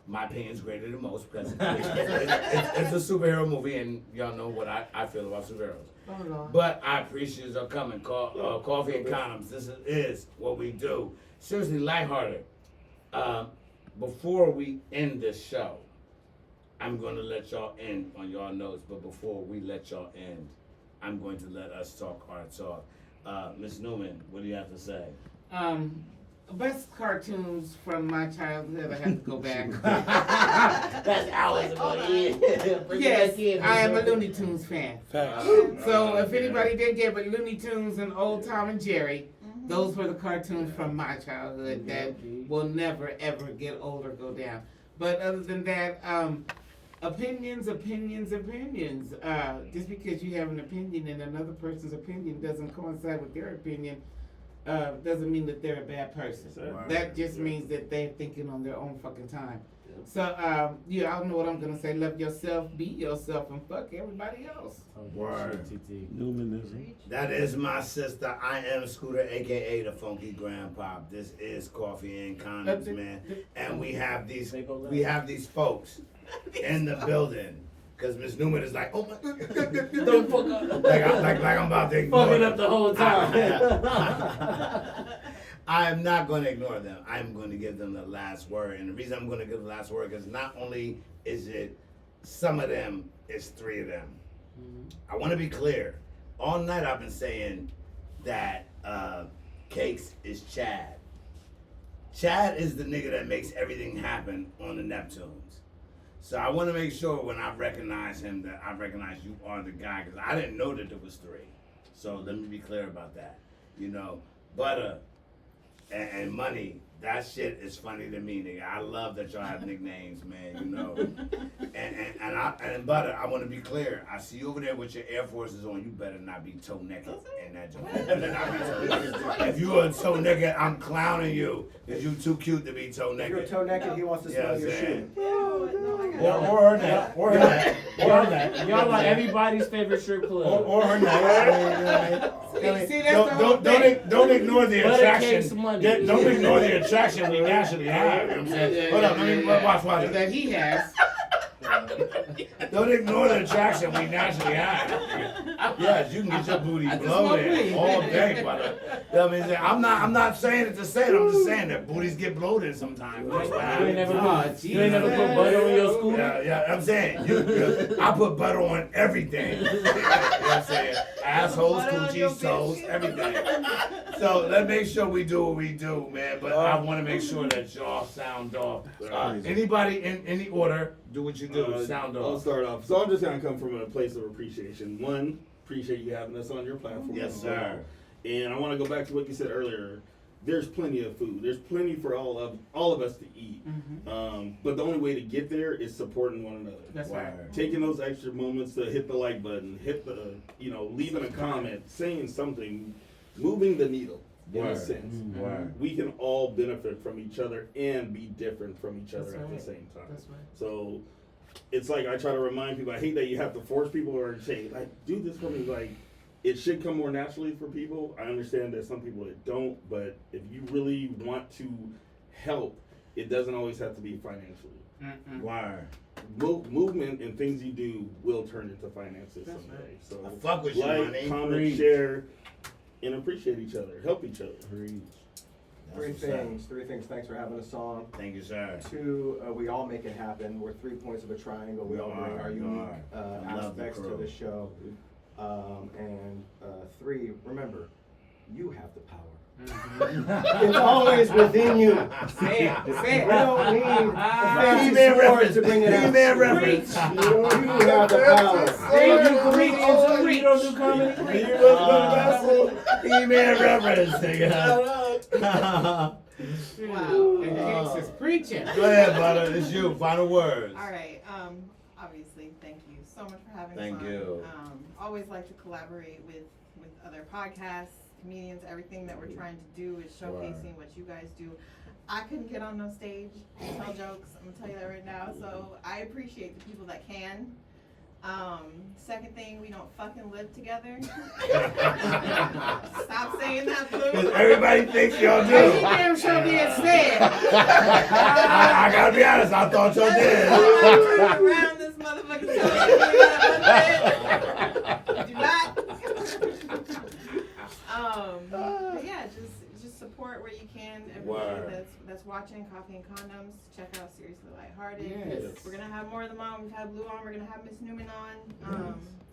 My opinion's greater than most because it's a superhero movie, and y'all know what I feel about superheroes. Oh, Lord. But I appreciate y'all coming. Coffee and Condoms. This is what we do. Seriously, lighthearted. Before we end this show, I'm going to let y'all end on y'all notes. But before we let y'all end, I'm going to let us talk our talk. Ms. Newman, what do you have to say? Best cartoons from my childhood. I have to go back. That's hours ago. Yeah. Bring it Yes, back in, I am a Michelle. Looney Tunes fan. Facts. So if anybody did get with Looney Tunes and Old Tom and Jerry, those were the cartoons from my childhood that will never ever get old or go down. But other than that, opinions. Just because you have an opinion and another person's opinion doesn't coincide with their opinion, doesn't mean that they're a bad person. Right. That just means that they're thinking on their own fucking time. So, you all know what I'm gonna say. Love yourself, be yourself, and fuck everybody else. Word. Newmanism. That is my sister. I am Scooter, aka the Funky Grandpa. This is Coffee and Condoms, man. And we have these folks in the building. Cause Miss Newman is like, oh my Don't fuck up. like I'm about to ignore Fucking them. up the whole time. I am not going to ignore them. I'm going to give them the last word. And the reason I'm going to give the last word is not only is it some of them, it's 3 of them. I want to be clear. All night I've been saying that Cakes is Chad. Chad is the nigga that makes everything happen on the Neptunes. So I want to make sure when I recognize him that I recognize you are the guy, because I didn't know that there was 3. So let me be clear about that. You know, Butter and Money, that shit is funny to me, nigga. I love that y'all have nicknames, man. You know. And Butter, I want to be clear. I see you over there with your Air Forces on. You better not be toe naked in that joint. You better not be toe naked. If you are toe naked, I'm clowning you. Cause you too cute to be toe If naked. you're toe naked, he wants to smell your shoe. Or her neck. Or her neck. Or her neck. Y'all are everybody's favorite strip club. Or her neck. See, that's the whole thing. Don't ignore the Butter attraction. cakes money. Don't ignore the attraction we naturally have. You know what I'm saying? Hold up, let me watch. That he has. Don't ignore the attraction we naturally have. Yes, you can get your booty I just bloated want weed. all day, brother. You know what I mean? I'm not saying it to say it. I'm just saying that booties get bloated sometimes. That's what You ain't happens. never put butter on your scooter? Yeah, I'm saying, I put butter on everything. You know what I'm saying? Assholes, Butter on your coochies, toes, everything. So let's make sure we do what we do, man. But I want to make sure that y'all sound off. Anybody in any order, do what you do. Sound I'll off. start off. So I'm just gonna come from a place of appreciation. One, appreciate you having us on your platform. Yes, sir. And I want to go back to what you said earlier. There's plenty of food. There's plenty for all of us to eat. But the only way to get there is supporting one another. That's right. Taking those extra moments to hit the like button, hit the, leaving a comment, saying something, moving the needle in a sense. We can all benefit from each other and be different from each other at the same time. That's right. So it's like I try to remind people, I hate that you have to force people or say, like, do this for me. Like, it should come more naturally for people. I understand that some people it don't, but if you really want to help, it doesn't always have to be financially. Wire. Movement and things you do will turn into finances someday. So I fuck with you, like, money. comment, share, and appreciate each other. Help each other. Three things. Thanks for having us on. Thank you, sir. 2, we all make it happen. We're 3 points of a triangle. We all bring our unique aspects to the show. And 3, remember, you have the power. It's always within you. Say it. We don't need a fancy Female sword reference. to bring it out. Female reference. You have the power. You don't do comedy? Female reference, nigga. Wow. And Knicks is preaching. Go ahead, Butter. It's you. Final words. All right. Obviously, thank you so much for having Thank us on. you. Always like to collaborate with other podcasts, comedians. Everything that we're trying to do is showcasing what you guys do. I couldn't get on no stage and tell jokes. I'm gonna tell you that right now. So I appreciate the people that can. Second thing, we don't fucking live together. Stop saying that, Blue. Because everybody thinks y'all do. He damn sure did say it. I gotta be honest, I thought y'all did. I'm turning around this motherfucking show. Do not. But yeah, just support where you can. Everybody that's watching Coffee and Condoms, check out Seriously Lighthearted. Yes. We're gonna have more of them on. We've had Blue on. We're gonna have Miss Newman on.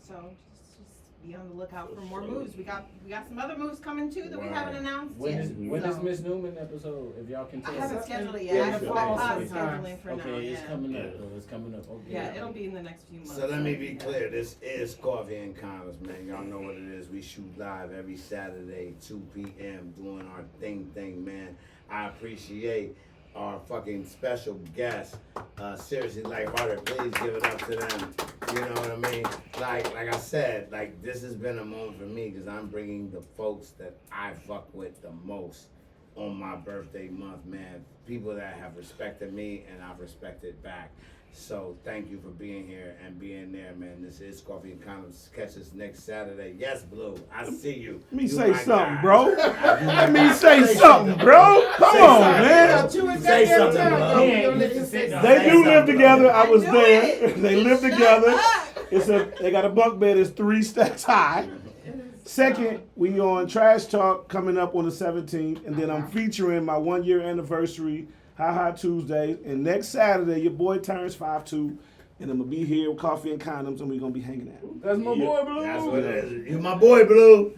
So just be on the lookout for more moves. We got some other moves coming too that we haven't announced When yet. is Miss Newman episode? If y'all can I tell. haven't scheduled it Yeah, yet. in the fall I'm sometime. scheduling for now. Okay, it's Yeah. coming up. It's coming up. Okay. Yeah, it'll be in the next few months. So let me be clear, this is Coffee and Condoms, man. Y'all know what it is. We shoot live every Saturday, 2 p.m., doing our thing, man. I appreciate our fucking special guests. Seriously Lighthearted, please give it up to them. You know what I mean? Like I said, this has been a moment for me because I'm bringing the folks that I fuck with the most on my birthday month, man. People that have respected me and I've respected back. So thank you for being here and being there, man. This is Coffee and Condoms. Catch us next Saturday. Yes, Blue, I see you. Let me You say my something, guy. bro. Let me say something, bro. Come on, man. Say something, bro. They do live together. I was I knew there. it. They live Shut together. up. They got a bunk bed that's 3 stacks high. Second, we on Trash Talk coming up on the 17th, and then I'm featuring my 1-year anniversary, Ha Tuesday, and next Saturday your boy turns 5'2", and I'm gonna be here with Coffee and Condoms, and we're gonna be hanging out. That's my boy, Blue. That's what it is. You my boy, Blue.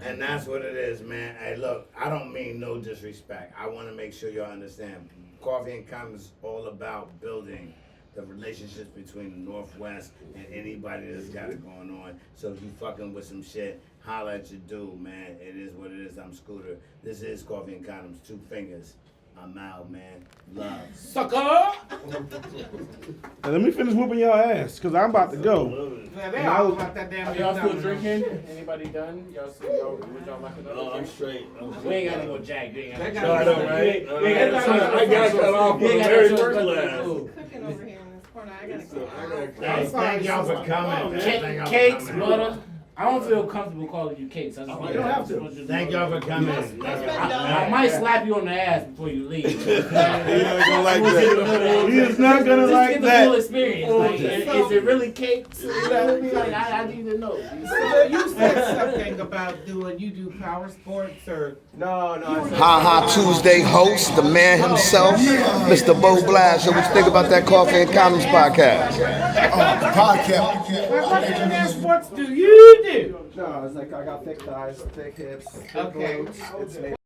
And that's what it is, man. Hey, look, I don't mean no disrespect. I want to make sure y'all understand. Coffee and Condoms is all about building the relationships between the Northwest and anybody that's got it going on. So if you fucking with some shit, holla at your dude, man. It is what it is. I'm Scooter. This is Coffee and Condoms, 2 fingers. I'm out, man. Love. Sucker! Now, let me finish whooping y'all ass, because I'm about to go. Man, they all about that damn Are y'all still McDonald's. drinking? Anybody done? Y'all see y'all? Would y'all like another Oh, I'm drink? straight. We ain't gotta go Jack. We ain't They gotta got No, I know, right? I got cut off for the very first class. Cooking over here in this corner. I gotta go. Hey, thank y'all for coming. Thank y'all for Cakes, coming. butter. I don't feel comfortable calling you cakes. I just You don't have to. Thank y'all for coming. I might slap you on the ass before you leave. He is not gonna Just like get the full that. experience. Like, is it really cakes? You know what I mean? Like, I need to know. So you said something about you do power sports or No. Ha Ha Tuesday host, the man himself, Mr. Bo Blash. So what you think about that Coffee and Condoms podcast? what kind of damn sports do you do? No, it's like I got thick thighs, thick hips, thick Okay. glutes. It's